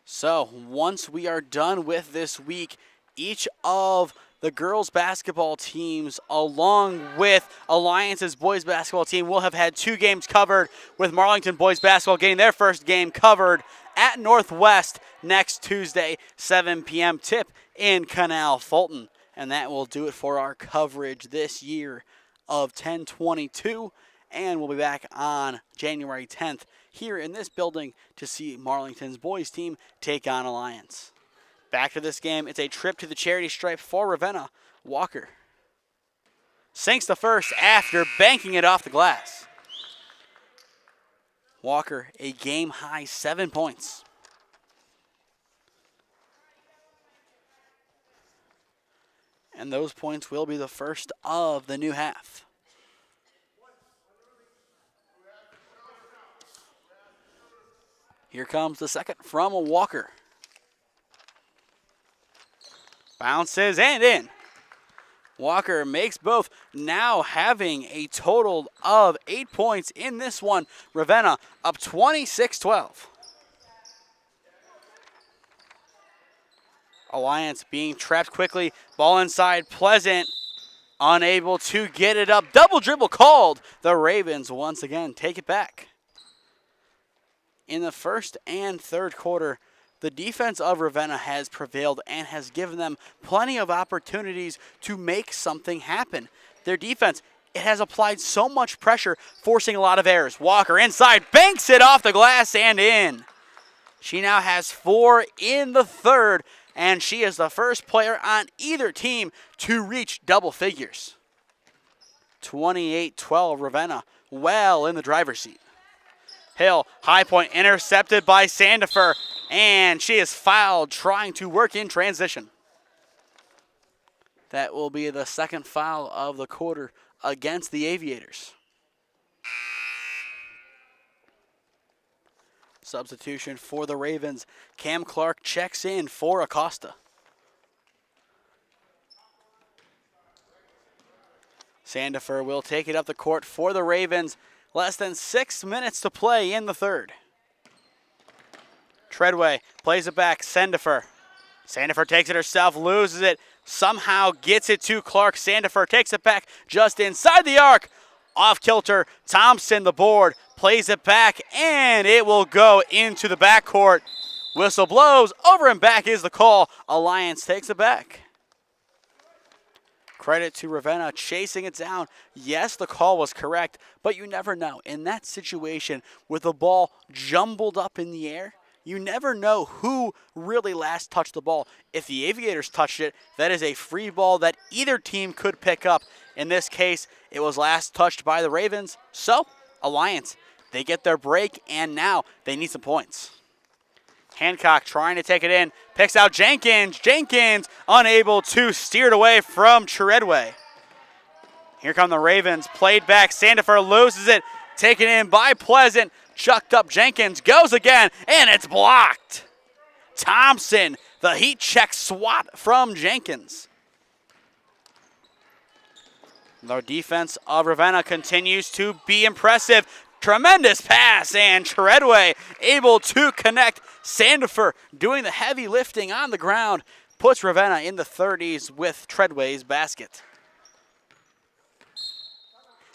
So once we are done with this week, each of the girls basketball teams, along with Alliance's boys basketball team, will have had 2 games covered, with Marlington boys basketball getting their first game covered at Northwest next Tuesday, 7 p.m. tip in Canal Fulton. And that will do it for our coverage this year of 1022. And we'll be back on January 10th here in this building to see Marlington's boys team take on Alliance. Back to this game, it's a trip to the charity stripe for Ravenna. Walker sinks the first after banking it off the glass. Walker, a game-high 7 points. And those points will be the first of the new half. Here comes the second from Walker. Bounces and in. Walker makes both, now having a total of 8 points in this one. Ravenna up 26-12. Alliance being trapped quickly. Ball inside. Pleasant unable to get it up. Double dribble called. The Ravens once again take it back. In the first and third quarter, the defense of Ravenna has prevailed and has given them plenty of opportunities to make something happen. Their defense, it has applied so much pressure, forcing a lot of errors. Walker inside, banks it off the glass and in. She now has 4 in the third, and she is the first player on either team to reach double figures. 28-12 Ravenna, well in the driver's seat. Hill, high point intercepted by Sandifer, and she is fouled trying to work in transition. That will be the second foul of the quarter against the Aviators. Substitution for the Ravens. Cam Clark checks in for Acosta. Sandifer will take it up the court for the Ravens. Less than 6 minutes to play in the third. Treadway plays it back. Sandifer. Sandifer takes it herself, loses it, somehow gets it to Clark. Sandifer takes it back just inside the arc. Off kilter. Thompson, the board, plays it back, and it will go into the backcourt. Whistle blows. Over and back is the call. Alliance takes it back. Credit to Ravenna chasing it down. Yes, the call was correct, but you never know. In that situation, with the ball jumbled up in the air, you never know who really last touched the ball. If the Aviators touched it, that is a free ball that either team could pick up. In this case, it was last touched by the Ravens. So, Alliance, they get their break, and now they need some points. Hancock trying to take it in, picks out Jenkins. Jenkins unable to steer it away from Treadway. Here come the Ravens, played back. Sandifer loses it, taken in by Pleasant. Chucked up Jenkins, goes again, and it's blocked. Thompson, the heat check swat from Jenkins. The defense of Ravenna continues to be impressive. Tremendous pass, and Treadway able to connect. Sandifer doing the heavy lifting on the ground puts Ravenna in the 30s with Treadway's basket.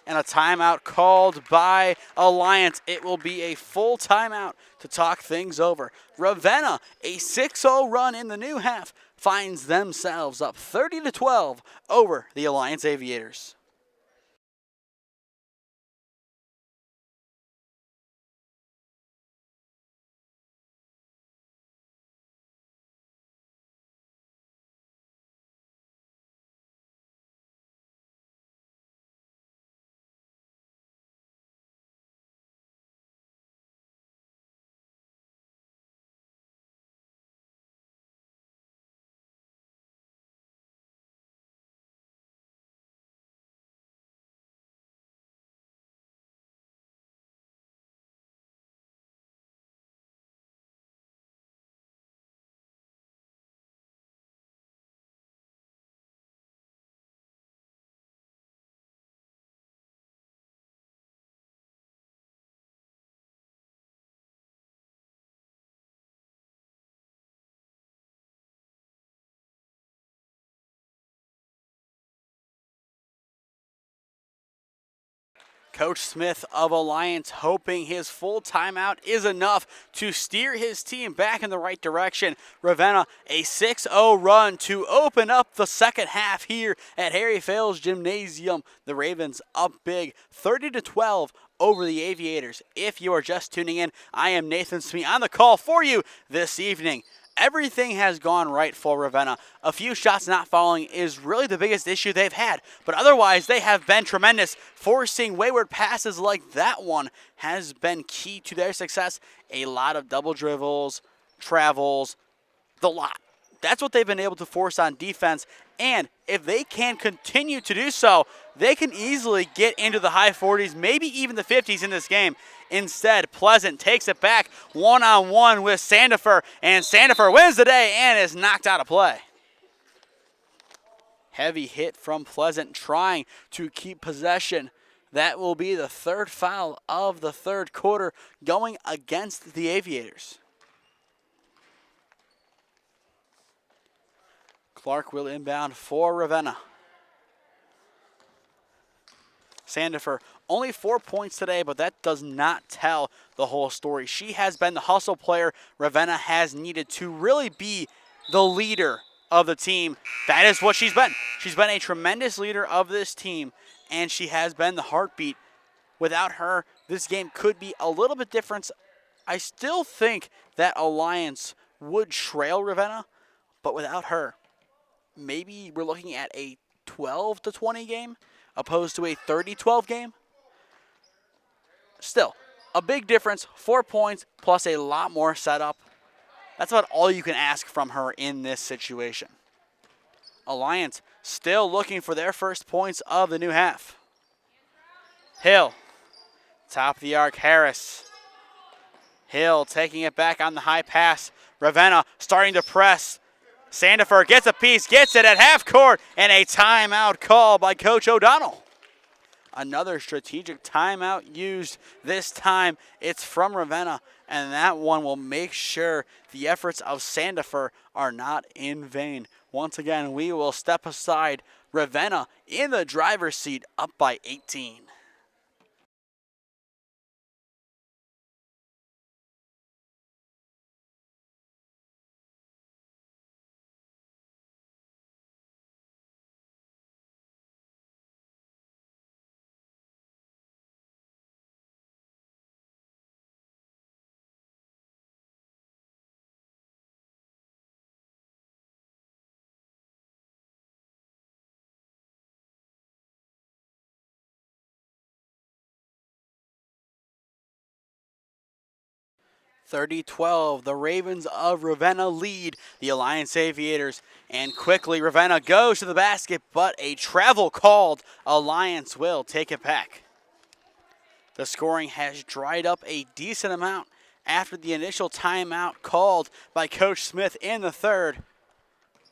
And a timeout called by Alliance. It will be a full timeout to talk things over. Ravenna, a 6-0 run in the new half, finds themselves up 30-12 over the Alliance Aviators. Coach Smith of Alliance hoping his full timeout is enough to steer his team back in the right direction. Ravenna, a 6-0 run to open up the second half here at Harry Fales Gymnasium. The Ravens up big, 30-12 over the Aviators. If you are just tuning in, I am Nathan Smee on the call for you this evening. Everything has gone right for Ravenna. A few shots not falling is really the biggest issue they've had, but otherwise they have been tremendous. Forcing wayward passes like that one has been key to their success. A lot of double dribbles, travels, the lot. That's what they've been able to force on defense, and if they can continue to do so, they can easily get into the high 40s, maybe even the 50s in this game. Instead, Pleasant takes it back one-on-one with Sandifer, and Sandifer wins the day and is knocked out of play. Heavy hit from Pleasant trying to keep possession. That will be the third foul of the third quarter going against the Aviators. Clark will inbound for Ravenna. Sandifer, only 4 points today, but that does not tell the whole story. She has been the hustle player Ravenna has needed to really be the leader of the team. That is what she's been. She's been a tremendous leader of this team, and she has been the heartbeat. Without her, this game could be a little bit different. I still think that Alliance would trail Ravenna, but without her, maybe we're looking at a 12-20 game opposed to a 30-12 game. Still, a big difference, 4 points plus a lot more setup. That's about all you can ask from her in this situation. Alliance still looking for their first points of the new half. Hill, top of the arc, Harris. Hill taking it back on the high pass. Ravenna starting to press. Sandifer gets a piece, gets it at half court, and a timeout call by Coach O'Donnell. Another strategic timeout used. This time it's from Ravenna, and that one will make sure the efforts of Sandifer are not in vain. Once again, we will step aside. Ravenna in the driver's seat, up by 18. (30-12), the Ravens of Ravenna lead the Alliance Aviators, and quickly Ravenna goes to the basket, but a travel called. Alliance will take it back. The scoring has dried up a decent amount after the initial timeout called by Coach Smith in the third.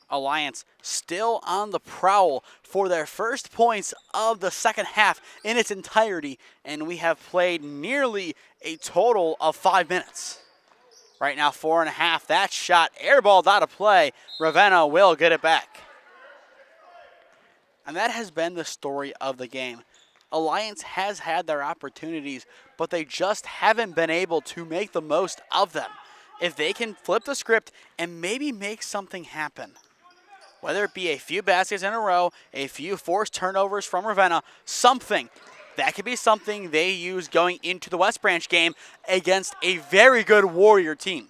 Alliance still on the prowl for their first points of the second half in its entirety, and we have played nearly a total of 5 minutes. Right now, 4.5. That shot airballed out of play. Ravenna will get it back. And that has been the story of the game. Alliance has had their opportunities, but they just haven't been able to make the most of them. If they can flip the script and maybe make something happen, whether it be a few baskets in a row, a few forced turnovers from Ravenna, something. That could be something they use going into the West Branch game against a very good Warrior team.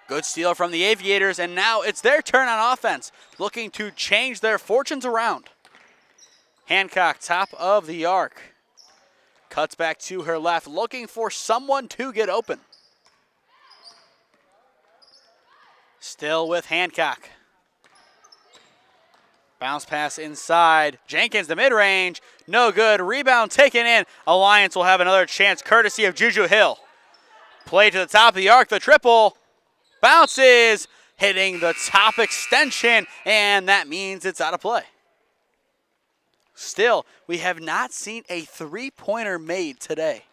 Good steal from the Aviators, and now it's their turn on offense, looking to change their fortunes around. Hancock, top of the arc. Cuts back to her left, looking for someone to get open. Still with Hancock. Bounce pass inside. Jenkins, the mid-range. No good. Rebound taken in. Alliance will have another chance courtesy of Juju Hill. Play to the top of the arc. The triple. Bounces. Hitting the top extension. And that means it's out of play. Still, we have not seen a three-pointer made today.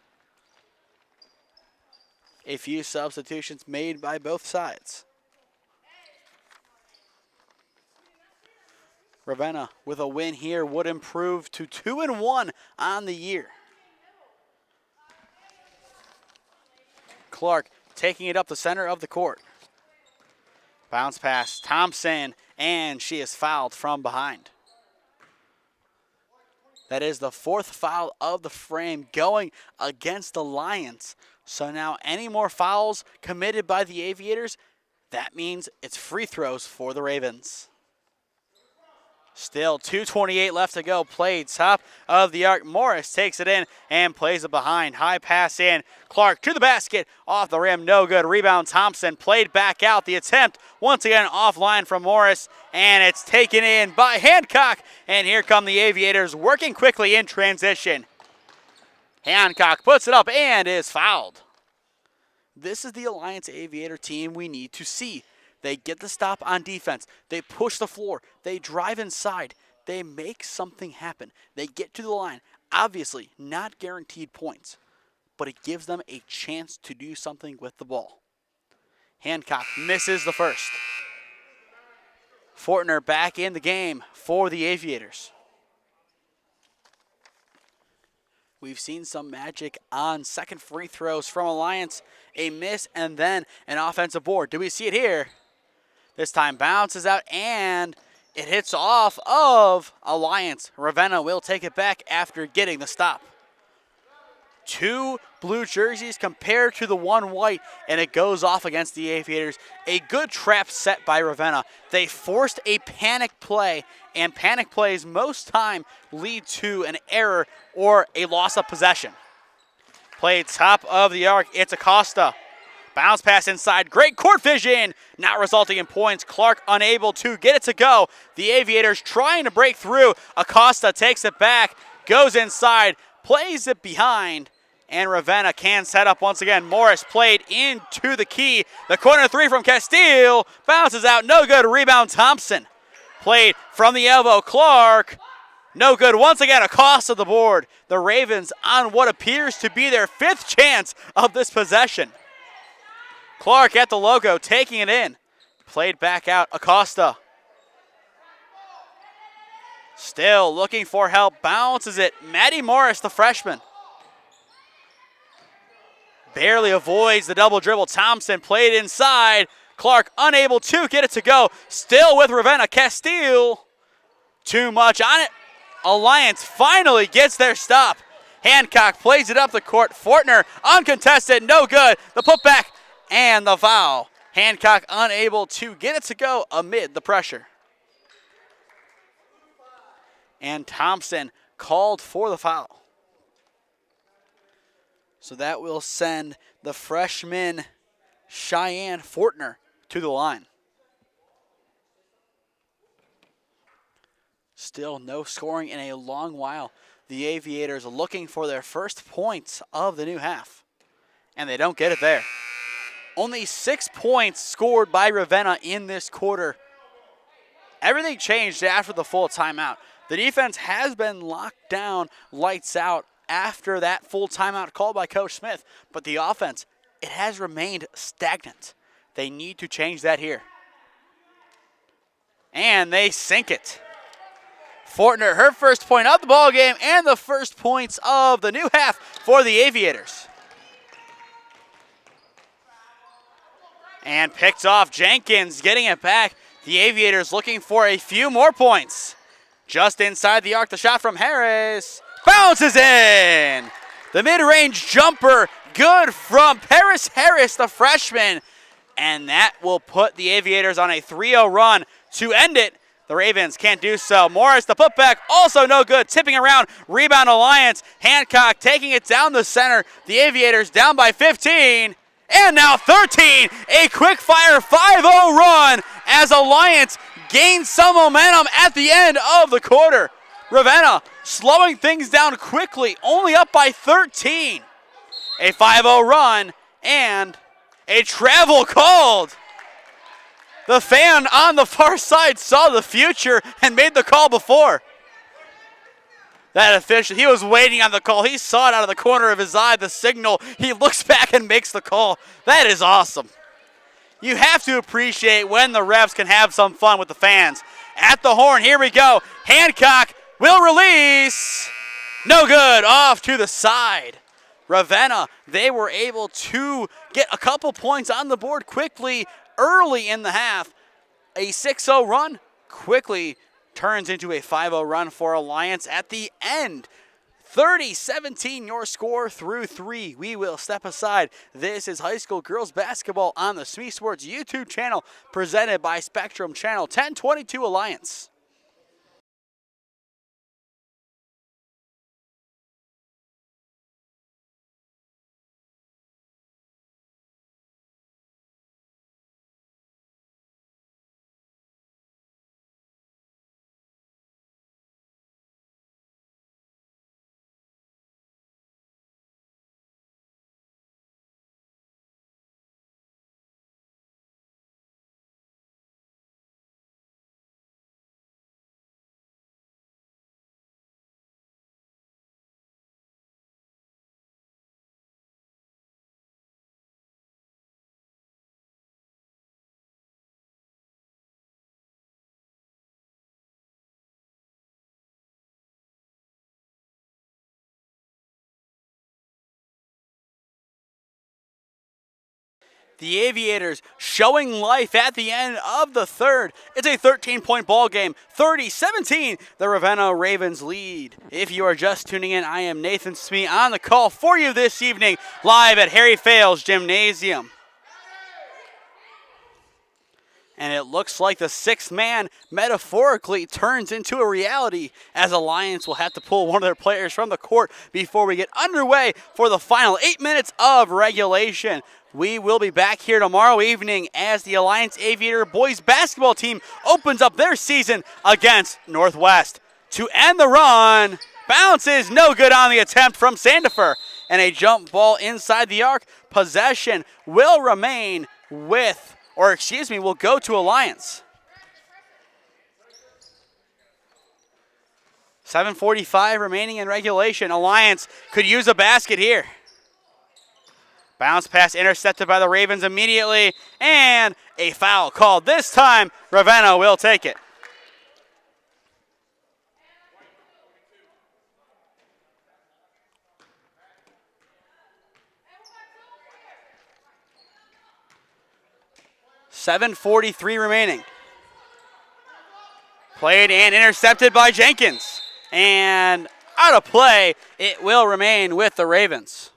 A few substitutions made by both sides. Ravenna with a win here would improve to 2-1 on the year. Clark taking it up the center of the court. Bounce pass, Thompson, and she is fouled from behind. That is the 4th foul of the frame going against the Lions. So now any more fouls committed by the Aviators, that means it's free throws for the Ravens. Still 2:28 left to go. Played top of the arc. Morris takes it in and plays it behind. High pass in. Clark to the basket. Off the rim. No good. Rebound Thompson. Played back out. The attempt once again offline from Morris. And it's taken in by Hancock. And here come the Aviators working quickly in transition. Hancock puts it up and is fouled. This is the Alliance Aviator team we need to see. They get the stop on defense. They push the floor. They drive inside. They make something happen. They get to the line. Obviously, not guaranteed points, but it gives them a chance to do something with the ball. Hancock misses the first. Fortner back in the game for the Aviators. We've seen some magic on second free throws from Alliance. A miss and then an offensive board. Do we see it here? This time bounces out and it hits off of Alliance. Ravenna will take it back after getting the stop. 2 blue jerseys compared to the 1 white, and it goes off against the Aviators. A good trap set by Ravenna. They forced a panic play, and panic plays most time lead to an error or a loss of possession. Played top of the arc. It's Acosta. Bounce pass inside. Great court vision. Not resulting in points. Clark unable to get it to go. The Aviators trying to break through. Acosta takes it back. Goes inside. Plays it behind. And Ravenna can set up once again. Morris played into the key. The corner 3 from Castile. Bounces out. No good. Rebound Thompson. Played from the elbow. Clark. No good. Once again, Acosta the board. The Ravens on what appears to be their 5th chance of this possession. Clark at the logo, taking it in. Played back out, Acosta. Still looking for help, bounces it. Maddie Morris, the freshman. Barely avoids the double dribble. Thompson played inside. Clark unable to get it to go. Still with Ravenna. Castile. Too much on it. Alliance finally gets their stop. Hancock plays it up the court. Fortner uncontested, no good. The putback. And the foul. Hancock unable to get it to go amid the pressure. And Thompson called for the foul. So that will send the freshman Cheyenne Fortner to the line. Still no scoring in a long while. The Aviators looking for their first points of the new half. And they don't get it there. Only 6 points scored by Ravenna in this quarter. Everything changed after the full timeout. The defense has been locked down, lights out, after that full timeout called by Coach Smith. But the offense, it has remained stagnant. They need to change that here. And they sink it. Fortner, her first point of the ball game and the first points of the new half for the Aviators. And picked off. Jenkins getting it back. The Aviators looking for a few more points. Just inside the arc, the shot from Harris. Bounces in! The mid-range jumper, good from Paris Harris, the freshman. And that will put the Aviators on a 3-0 run. To end it, the Ravens can't do so. Morris, the putback, also no good. Tipping around, rebound Alliance. Hancock taking it down the center. The Aviators down by 15. And now 13, a quick-fire 5-0 run as Alliance gains some momentum at the end of the quarter. Ravenna slowing things down quickly, only up by 13. A 5-0 run and a travel called. The fan on the far side saw the future and made the call before. That official, he was waiting on the call. He saw it out of the corner of his eye, the signal. He looks back and makes the call. That is awesome. You have to appreciate when the refs can have some fun with the fans. At the horn, here we go. Hancock will release. No good, off to the side. Ravenna, they were able to get a couple points on the board quickly early in the half. A 6-0 run quickly turns into a 5-0 run for Alliance at the end. 30-17 your score through 3. We will step aside. This is high school girls basketball on the SmeeSports YouTube channel presented by Spectrum Channel 1022 Alliance. The Aviators showing life at the end of the third. It's a 13-point ball game. 30-17, the Ravenna Ravens lead. If you are just tuning in, I am Nathan Smee on the call for you this evening, live at Harry Fales Gymnasium. And it looks like the sixth man metaphorically turns into a reality as Alliance will have to pull one of their players from the court before we get underway for the final 8 minutes of regulation. We will be back here tomorrow evening as the Alliance Aviator boys basketball team opens up their season against Northwest. To end the run, bounce is no good on the attempt from Sandifer. And a jump ball inside the arc. Possession will remain will go to Alliance. 7:45 remaining in regulation. Alliance could use a basket here. Bounce pass intercepted by the Ravens immediately, and a foul called. This time, Ravenna will take it. .7:43 remaining. Played and intercepted by Jenkins. And out of play, it will remain with the Ravens.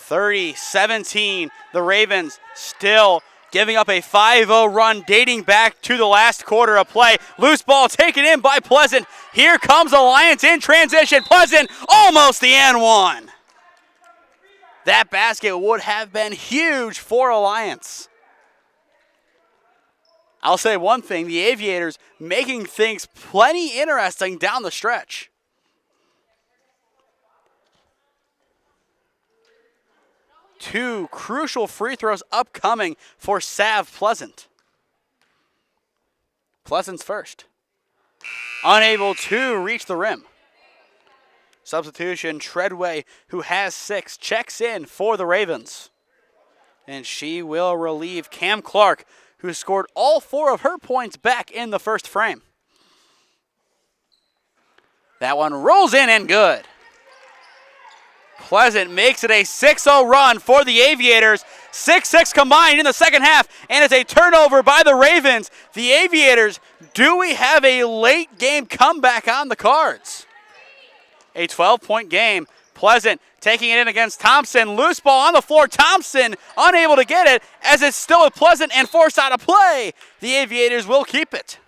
.30-17, the Ravens still giving up a 5-0 run dating back to the last quarter of play. Loose ball taken in by Pleasant. Here comes Alliance in transition. Pleasant almost the and one. That basket would have been huge for Alliance. I'll say one thing, the Aviators making things plenty interesting down the stretch. Two crucial free throws upcoming for Sav Pleasant. Pleasant's first. Unable to reach the rim. Substitution, Treadway, who has 6, checks in for the Ravens. And she will relieve Cam Clark, who scored all 4 of her points back in the first frame. That one rolls in and good. Pleasant makes it a 6-0 run for the Aviators. 6-6 combined in the second half, and it's a turnover by the Ravens. The Aviators, do we have a late game comeback on the cards? A 12-point game. Pleasant taking it in against Thompson. Loose ball on the floor. Thompson unable to get it as it's still with Pleasant and forced out of play. The Aviators will keep it.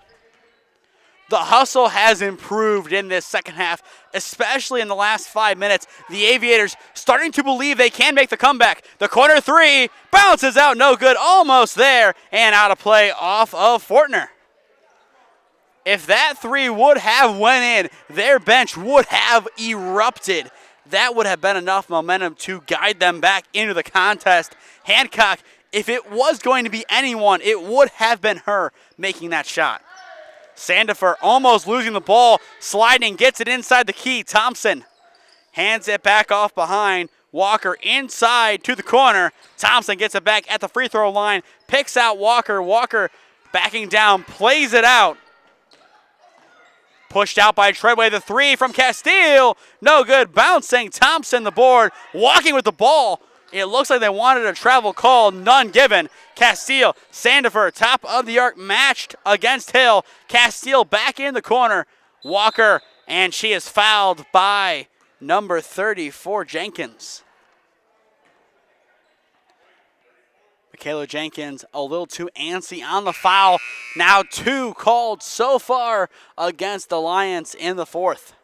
The hustle has improved in this second half, especially in the last 5 minutes. The Aviators starting to believe they can make the comeback. The corner three bounces out, no good, almost there, and out of play off of Fortner. If that three would have went in, their bench would have erupted. That would have been enough momentum to guide them back into the contest. Hancock, if it was going to be anyone, it would have been her making that shot. Sandifer almost losing the ball, sliding, gets it inside the key. Thompson hands it back off behind. Walker inside to the corner. Thompson gets it back at the free throw line, picks out Walker. Walker backing down, plays it out. Pushed out by Treadway. The three from Castile. No good. Bouncing. Thompson the board. Walking with the ball. It looks like they wanted a travel call. None given. Castile. Sandifer. Top of the arc. Matched against Hill. Castile back in the corner. Walker. And she is fouled by number 34, Jenkins. Michaela Jenkins a little too antsy on the foul. Now 2 called so far against the Lions in the fourth.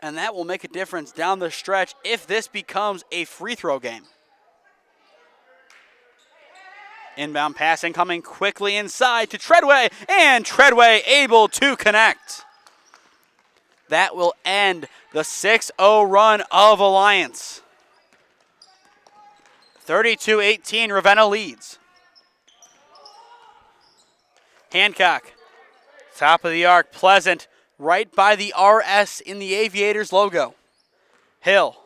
And that will make a difference down the stretch if this becomes a free throw game. Inbound passing coming quickly inside to Treadway, and Treadway able to connect. That will end the 6-0 run of Alliance. 32-18, Ravenna leads. Hancock, top of the arc, Pleasant, right by the RS in the Aviators logo. Hill.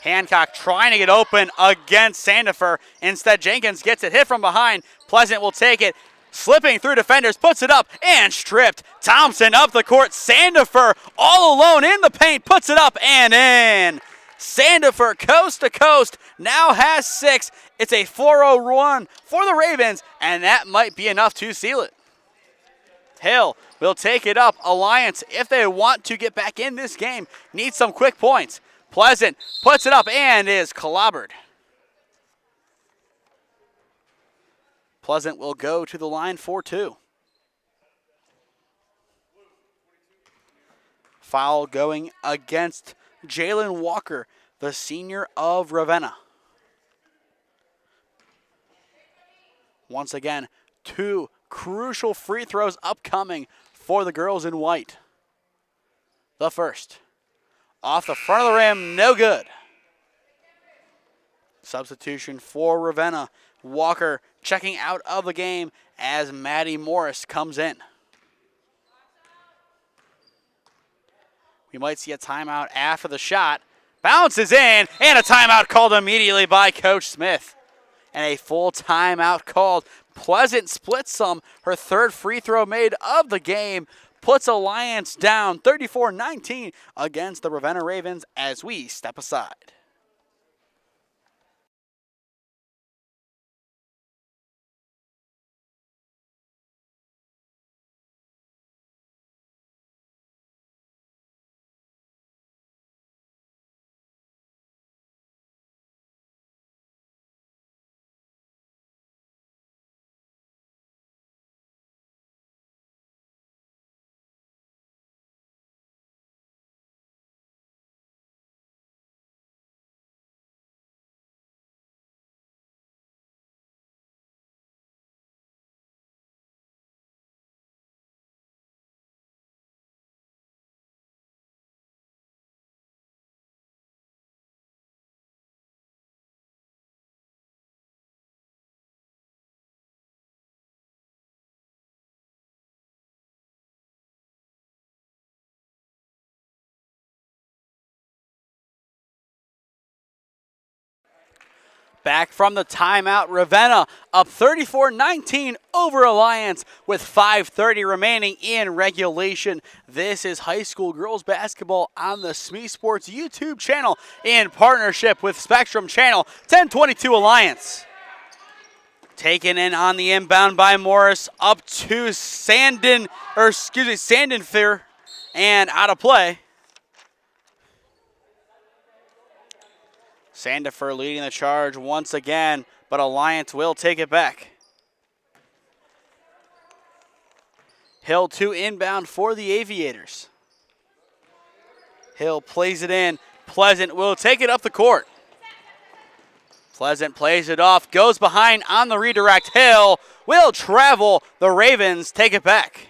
Hancock trying to get open against Sandifer. Instead, Jenkins gets it hit from behind. Pleasant will take it. Slipping through defenders, puts it up and stripped. Thompson up the court. Sandifer all alone in the paint, puts it up and in. Sandifer coast to coast now has 6. It's a 4-0 run for the Ravens, and that might be enough to seal it. Hill will take it up. Alliance, if they want to get back in this game, needs some quick points. Pleasant puts it up and is clobbered. Pleasant will go to the line for 2. Foul going against Jalen Walker, the senior of Ravenna. Once again, 2 crucial free throws upcoming for the girls in white. The first, off the front of the rim, no good. Substitution for Ravenna. Walker checking out of the game as Maddie Morris comes in. We might see a timeout after the shot. Bounces in, and a timeout called immediately by Coach Smith. And a full timeout called. Pleasant splits some. Her 3rd free throw made of the game puts Alliance down 34-19 against the Ravenna Ravens as we step aside. Back from the timeout, Ravenna up 34-19 over Alliance with 5:30 remaining in regulation. This is high school girls basketball on the SmeeSports YouTube channel in partnership with Spectrum Channel 1022 Alliance. Taken in on the inbound by Morris, up to Sandenfer, and out of play. Sandifer leading the charge once again, but Alliance will take it back. Hill to inbound for the Aviators. Hill plays it in. Pleasant will take it up the court. Pleasant plays it off, goes behind on the redirect. Hill will travel. The Ravens take it back.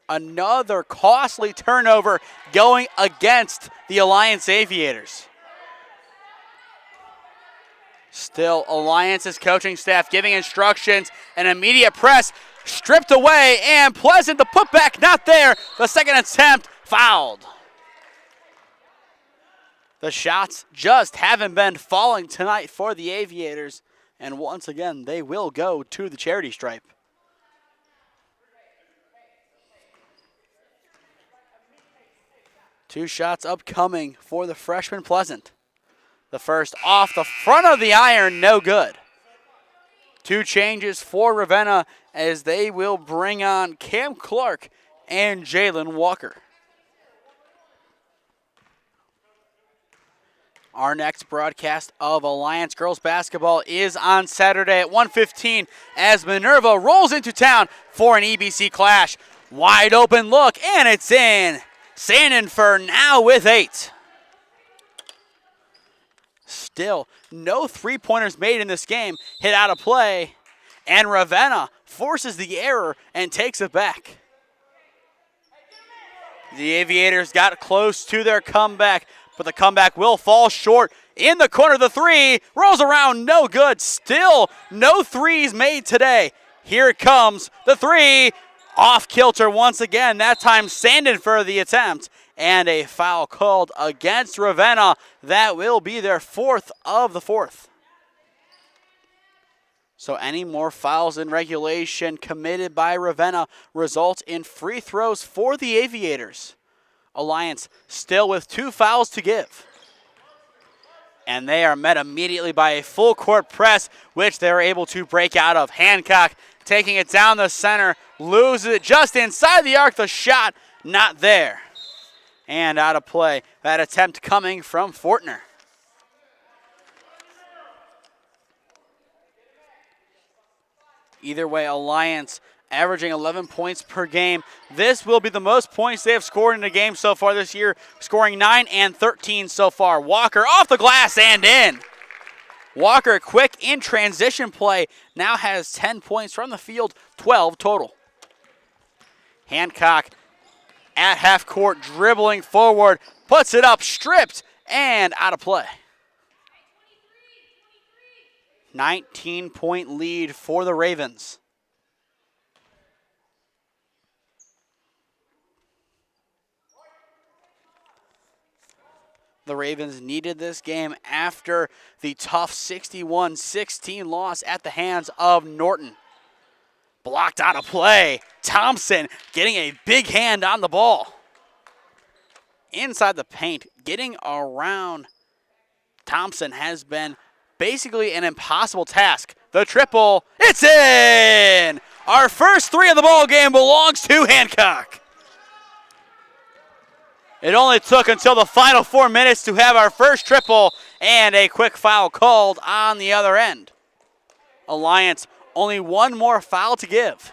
Another costly turnover going against the Alliance Aviators. Still, Alliance's coaching staff giving instructions. An immediate press, stripped away, and Pleasant, the putback not there. The second attempt fouled. The shots just haven't been falling tonight for the Aviators. And once again, they will go to the charity stripe. 2 shots upcoming for the freshman Pleasant. The first off the front of the iron, no good. 2 changes for Ravenna as they will bring on Cam Clark and Jalen Walker. Our next broadcast of Alliance Girls Basketball is on Saturday at 1:15 as Minerva rolls into town for an EBC clash. Wide open look, and it's in. Sandenfer now with 8. Still, no three-pointers made in this game. Hit out of play, and Ravenna forces the error and takes it back. The Aviators got close to their comeback, but the comeback will fall short. In the corner, the 3 rolls around, no good. Still, no threes made today. Here it comes, the 3, off kilter once again. That time Sandin for the attempt, and a foul called against Ravenna. That will be their 4th of the 4th. So any more fouls in regulation committed by Ravenna result in free throws for the Aviators. Alliance still with 2 fouls to give. And they are met immediately by a full court press, which they're able to break out of. Hancock taking it down the center, loses it just inside the arc. The shot not there. And out of play. That attempt coming from Fortner. Either way, Alliance averaging 11 points per game. This will be the most points they have scored in a game so far this year, scoring 9 and 13 so far. Walker off the glass and in. Walker, quick in transition play, now has 10 points from the field, 12 total. Hancock at half court, dribbling forward, puts it up, stripped, and out of play. 19-point lead for the Ravens. The Ravens needed this game after the tough 61-16 loss at the hands of Norton. Blocked out of play. Thompson getting a big hand on the ball. Inside the paint, getting around Thompson has been basically an impossible task. The triple, it's in! Our first 3 of the ball game belongs to Hancock. It only took until the final 4 minutes to have our first triple and a quick foul called on the other end. Alliance only 1 more foul to give.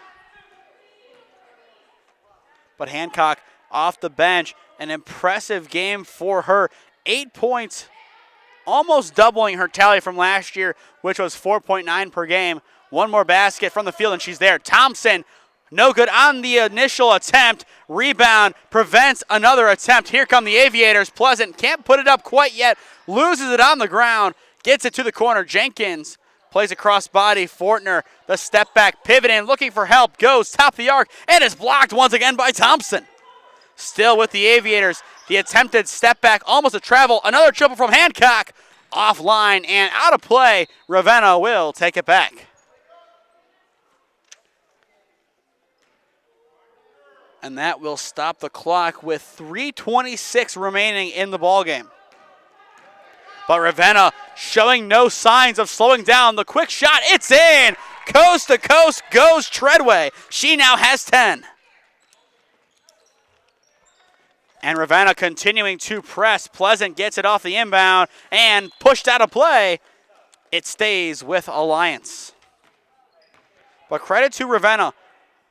But Hancock off the bench, an impressive game for her. 8 points, almost doubling her tally from last year, which was 4.9 per game. 1 more basket from the field and she's there. Thompson, no good on the initial attempt. Rebound prevents another attempt. Here come the Aviators. Pleasant can't put it up quite yet. Loses it on the ground. Gets it to the corner. Jenkins plays across body. Fortner, the step back, pivoting, looking for help. Goes top of the arc and is blocked once again by Thompson. Still with the Aviators. The attempted step back, almost a travel. Another triple from Hancock. Offline and out of play. Ravenna will take it back. And that will stop the clock with 3:26 remaining in the ballgame. But Ravenna showing no signs of slowing down. The quick shot, it's in! Coast to coast goes Treadway. She now has 10. And Ravenna continuing to press. Pleasant gets it off the inbound and pushed out of play. It stays with Alliance. But credit to Ravenna.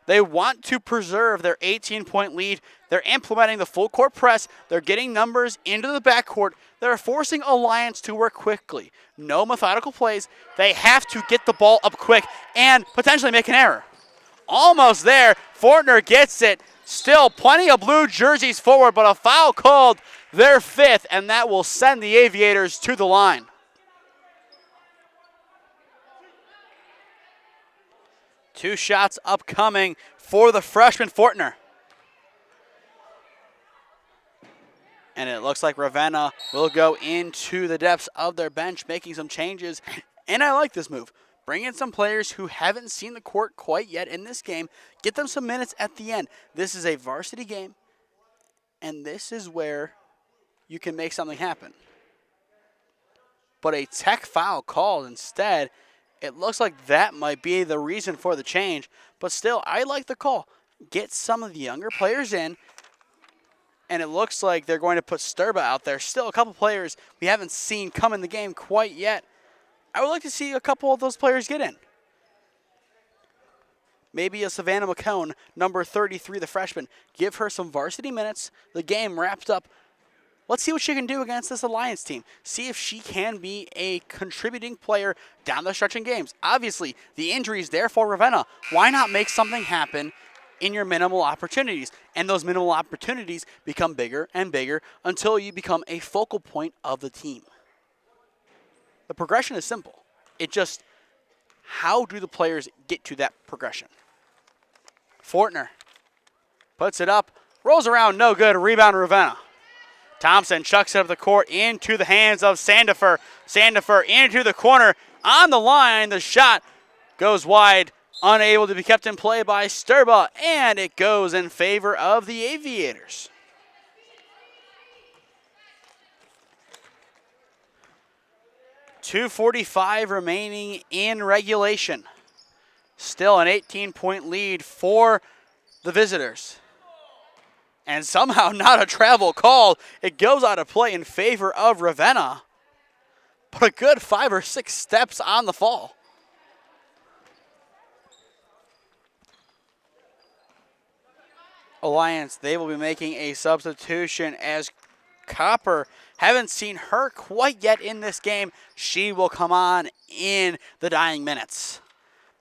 They want to preserve their 18-point lead. They're implementing the full court press. They're getting numbers into the backcourt. They're forcing Alliance to work quickly. No methodical plays. They have to get the ball up quick and potentially make an error. Almost there. Fortner gets it. Still plenty of blue jerseys forward, but a foul called, their 5th, and that will send the Aviators to the line. Two shots upcoming for the freshman Fortner. And it looks like Ravenna will go into the depths of their bench, making some changes. And I like this move. Bring in some players who haven't seen the court quite yet in this game. Get them some minutes at the end. This is a varsity game. And this is where you can make something happen. But a tech foul called instead. It looks like that might be the reason for the change. But still, I like the call. Get some of the younger players in. And it looks like they're going to put Sturba out there. Still a couple players we haven't seen come in the game quite yet. I would like to see a couple of those players get in. Maybe a Savannah McCone, number 33, the freshman. Give her some varsity minutes. The game wrapped up. Let's see what she can do against this Alliance team. See if she can be a contributing player down the stretch in games. Obviously, the injury is there for Ravenna. Why not make something happen in your minimal opportunities? And those minimal opportunities become bigger and bigger until you become a focal point of the team. The progression is simple. It just, how do the players get to that progression? Fortner puts it up, rolls around, no good. Rebound, Ravenna. Thompson chucks it up the court into the hands of Sandifer. Sandifer into the corner. On the line, the shot goes wide, unable to be kept in play by Sturba, and it goes in favor of the Aviators. .245 remaining in regulation. Still an 18-point lead for the visitors. And somehow not a travel call. It goes out of play in favor of Ravenna. But a good 5 or 6 steps on the fall. Alliance, they will be making a substitution as Copper, haven't seen her quite yet in this game. She will come on in the dying minutes.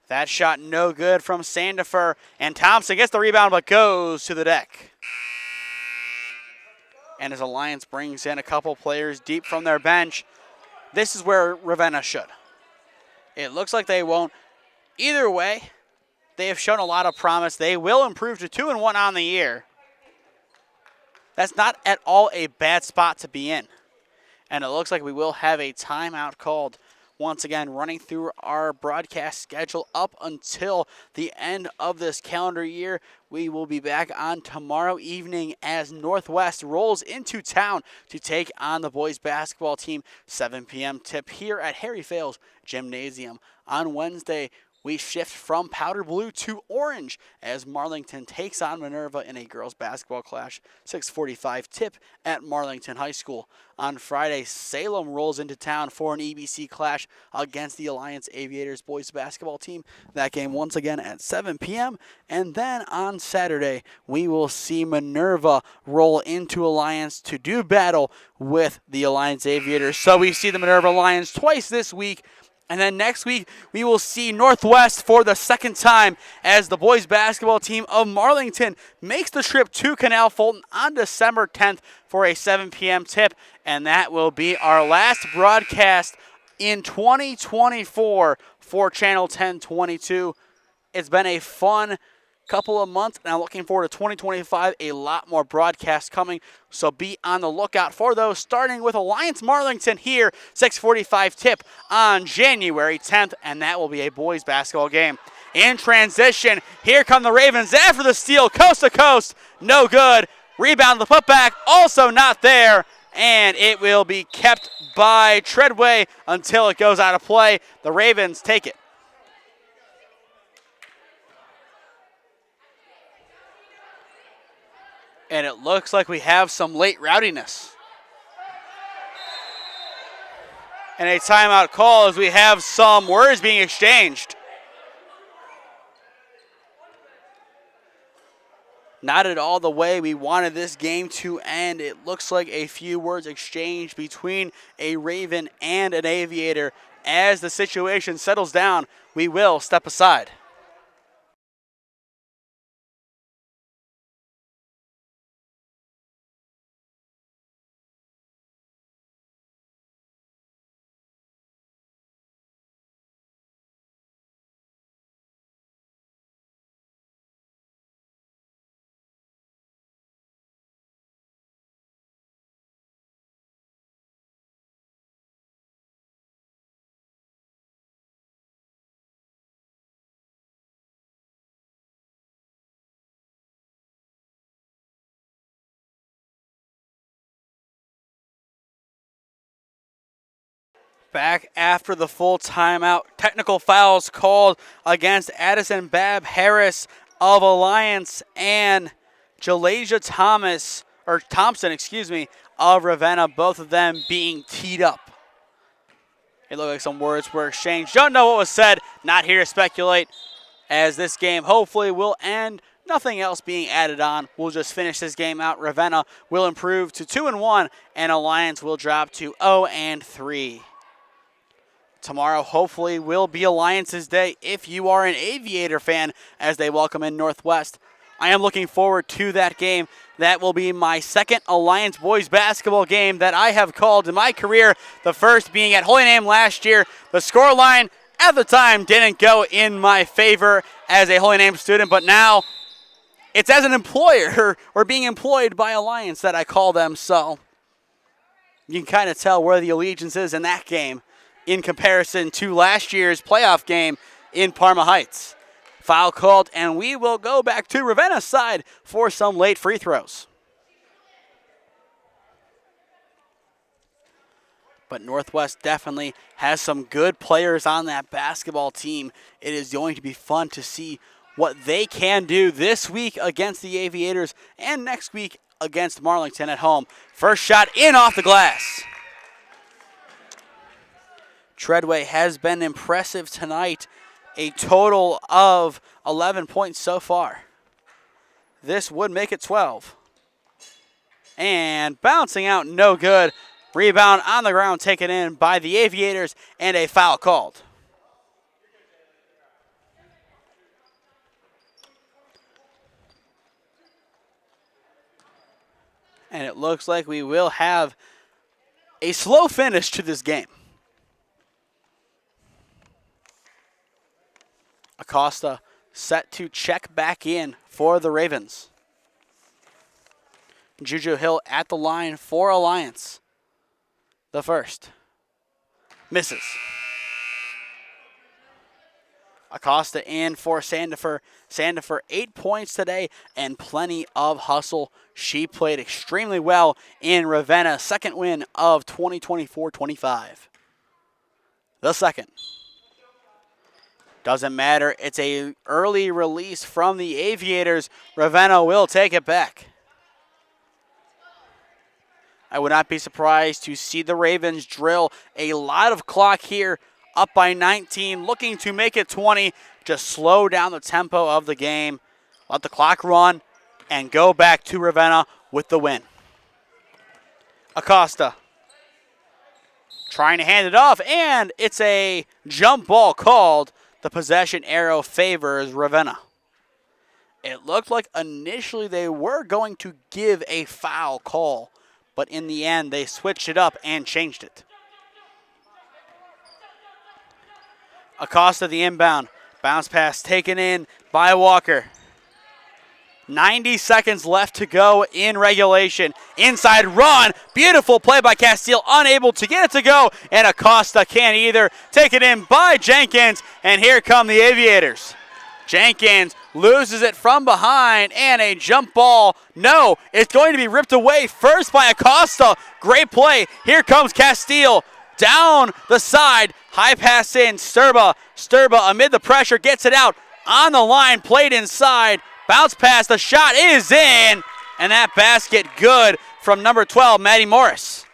That shot no good from Sandifer, and Thompson gets the rebound but goes to the deck. And as Alliance brings in a couple players deep from their bench, this is where Ravenna should. It looks like they won't. Either way, they have shown a lot of promise. They will improve to 2-1 on the year. That's not at all a bad spot to be in. And it looks like we will have a timeout called. Once again, running through our broadcast schedule up until the end of this calendar year. We will be back on tomorrow evening as Northwest rolls into town to take on the boys basketball team. 7 p.m. tip here at Harry Fales Gymnasium. On Wednesday, we shift from powder blue to orange as Marlington takes on Minerva in a girls basketball clash. 6:45 tip at Marlington High School. On Friday, Salem rolls into town for an EBC clash against the Alliance Aviators boys basketball team. That game once again at 7 p.m. And then on Saturday, we will see Minerva roll into Alliance to do battle with the Alliance Aviators. So we see the Minerva Lions twice this week. And then next week, we will see Northwest for the second time as the boys basketball team of Marlington makes the trip to Canal Fulton on December 10th for a 7 p.m. tip. And that will be our last broadcast in 2024 for Channel 1022. It's been a fun couple of months, and I'm looking forward to 2025. A lot more broadcasts coming, so be on the lookout for those, starting with Alliance Marlington here, 6:45 tip on January 10th, and that will be a boys basketball game. In transition, here come the Ravens after the steal, coast to coast, no good. Rebound, the putback, also not there, and it will be kept by Treadway until it goes out of play. The Ravens take it. And it looks like we have some late rowdiness. And a timeout call as we have some words being exchanged. Not at all the way we wanted this game to end. It looks like a few words exchanged between a Raven and an Aviator. As the situation settles down, we will step aside. Back after the full timeout. Technical fouls called against Addison Babb Harris of Alliance and Jalasia Thompson, of Ravenna, both of them being teed up. It looked like some words were exchanged. Don't know what was said. Not here to speculate, as this game hopefully will end. Nothing else being added on. We'll just finish this game out. Ravenna will improve to 2-1, and Alliance will drop to 0-3. Tomorrow hopefully will be Alliance's day if you are an Aviator fan, as they welcome in Northwest. I am looking forward to that game. That will be my second Alliance boys basketball game that I have called in my career, the first being at Holy Name last year. The scoreline at the time didn't go in my favor as a Holy Name student, but now it's as an employer or being employed by Alliance that I call them, so you can kind of tell where the allegiance is in that game in comparison to last year's playoff game in Parma Heights. Foul called, and we will go back to Ravenna's side for some late free throws. But Northwest definitely has some good players on that basketball team. It is going to be fun to see what they can do this week against the Aviators and next week against Marlington at home. First shot in off the glass. Treadway has been impressive tonight. A total of 11 points so far. This would make it 12. And bouncing out, no good. Rebound on the ground taken in by the Aviators, and a foul called. And it looks like we will have a slow finish to this game. Acosta set to check back in for the Ravens. Juju Hill at the line for Alliance. The first. Misses. Acosta in for Sandifer. Sandifer 8 points today and plenty of hustle. She played extremely well in Ravenna's second win of 2024-25. The second. Doesn't matter. It's an early release from the Aviators. Ravenna will take it back. I would not be surprised to see the Ravens drill a lot of clock here, up by 19, looking to make it 20. Just slow down the tempo of the game, let the clock run, and go back to Ravenna with the win. Acosta trying to hand it off, and it's a jump ball called. The possession arrow favors Ravenna. It looked like initially they were going to give a foul call, but in the end they switched it up and changed it. Acosta the inbound. Bounce pass taken in by Walker. 90 seconds left to go in regulation. Inside run. Beautiful play by Castile. Unable to get it to go. And Acosta can't either. Taken in by Jenkins. And here come the Aviators. Jenkins loses it from behind. And a jump ball. No, it's going to be ripped away first by Acosta. Great play. Here comes Castile. Down the side. High pass in. Sturba amid the pressure gets it out. On the line. Played inside. Bounce pass, the shot is in, and that basket good from number 12, Maddie Morris.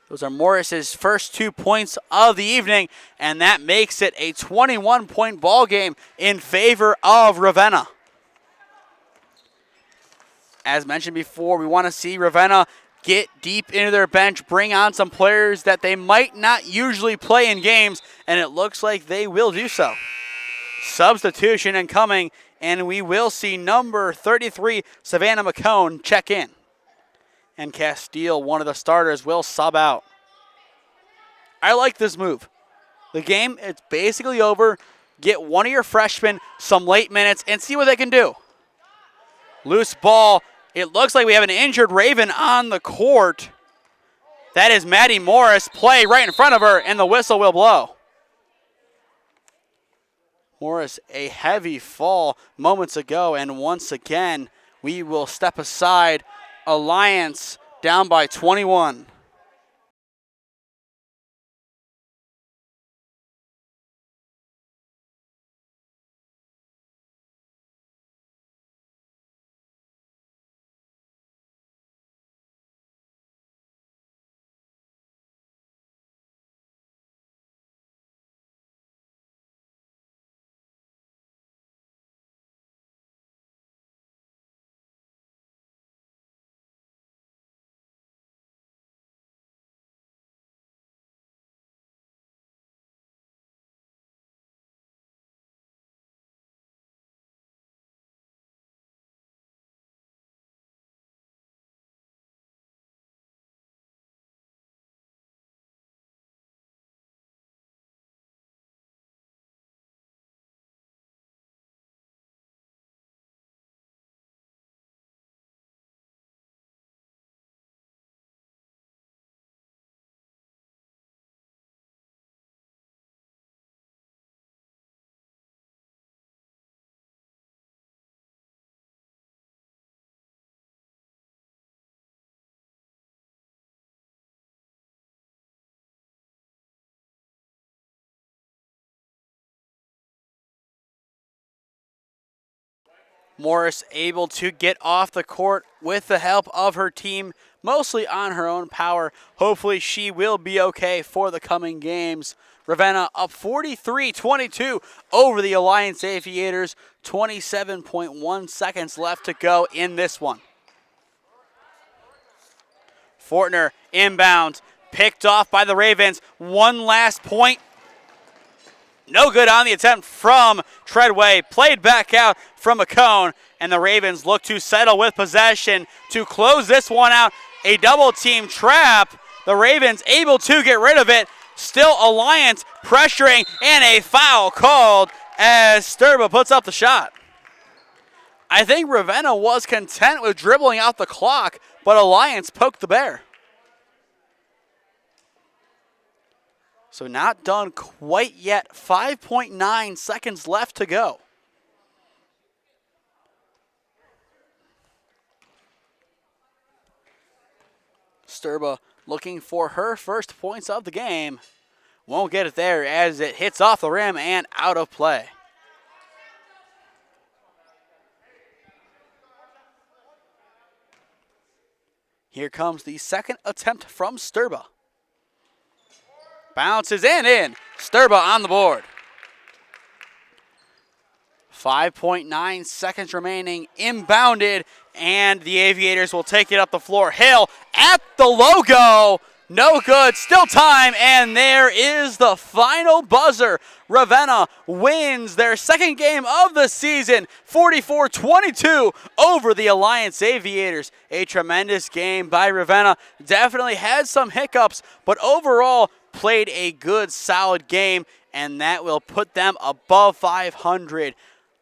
Those are Morris's first 2 points of the evening, and that makes it a 21-point ball game in favor of Ravenna. As mentioned before, we want to see Ravenna get deep into their bench, bring on some players that they might not usually play in games, and it looks like they will do so. Substitution incoming, and we will see number 33, Savannah McCone, check in. And Castile, one of the starters, will sub out. I like this move. The game, it's basically over. Get one of your freshmen some late minutes and see what they can do. Loose ball. It looks like we have an injured Raven on the court. That is Maddie Morris. Play right in front of her, and the whistle will blow. Morris, a heavy fall moments ago, and once again, we will step aside. Alliance down by 21. Morris able to get off the court with the help of her team, mostly on her own power. Hopefully she will be okay for the coming games. Ravenna up 43-22 over the Alliance Aviators. 27.1 seconds left to go in this one. Fortner inbound, picked off by the Ravens. One last point. No good on the attempt from Treadway. Played back out from McCone, and the Ravens look to settle with possession to close this one out. A double team trap. The Ravens able to get rid of it. Still Alliance pressuring, and a foul called as Sturba puts up the shot. I think Ravenna was content with dribbling out the clock, but Alliance poked the bear. So not done quite yet. 5.9 seconds left to go. Sturba looking for her first points of the game. Won't get it there as it hits off the rim and out of play. Here comes the second attempt from Sturba. Bounces in. Sturba on the board. 5.9 seconds remaining, inbounded, and the Aviators will take it up the floor. Hill at the logo. No good, still time, and there is the final buzzer. Ravenna wins their second game of the season, 44-22 over the Alliance Aviators. A tremendous game by Ravenna. Definitely had some hiccups, but overall played a good, solid game, and that will put them above 500.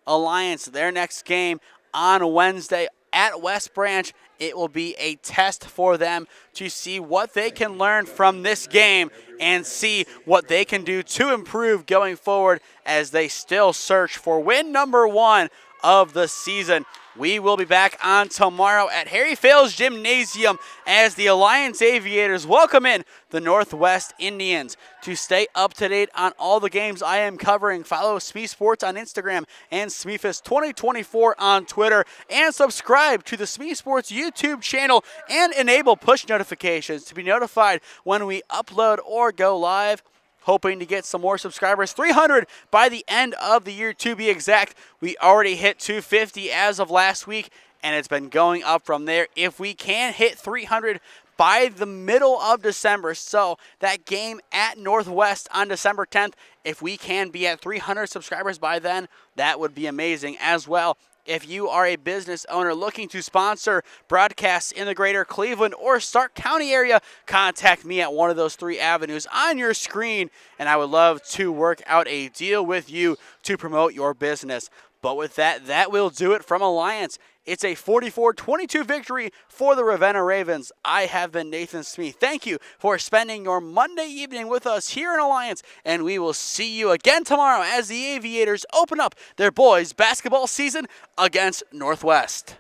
Alliance, their next game on Wednesday at West Branch. It will be a test for them to see what they can learn from this game and see what they can do to improve going forward as they still search for win number 1 of the season. We will be back on tomorrow at Harry Fales Gymnasium as the Alliance Aviators welcome in the Northwest Indians. To stay up to date on all the games I am covering, follow SmeeSports on Instagram and SmeeFest2024 on Twitter, and subscribe to the SmeeSports YouTube channel and enable push notifications to be notified when we upload or go live. Hoping to get some more subscribers, 300 by the end of the year to be exact. We already hit 250 as of last week, and it's been going up from there. If we can hit 300 by the middle of December, so that game at Northwest on December 10th, if we can be at 300 subscribers by then, that would be amazing as well. If you are a business owner looking to sponsor broadcasts in the greater Cleveland or Stark County area, contact me at one of those 3 avenues on your screen, and I would love to work out a deal with you to promote your business. But with that, that will do it from Alliance. It's a 44-22 victory for the Ravenna Ravens. I have been Nathan Smee. Thank you for spending your Monday evening with us here in Alliance, and we will see you again tomorrow as the Aviators open up their boys basketball season against Northwest.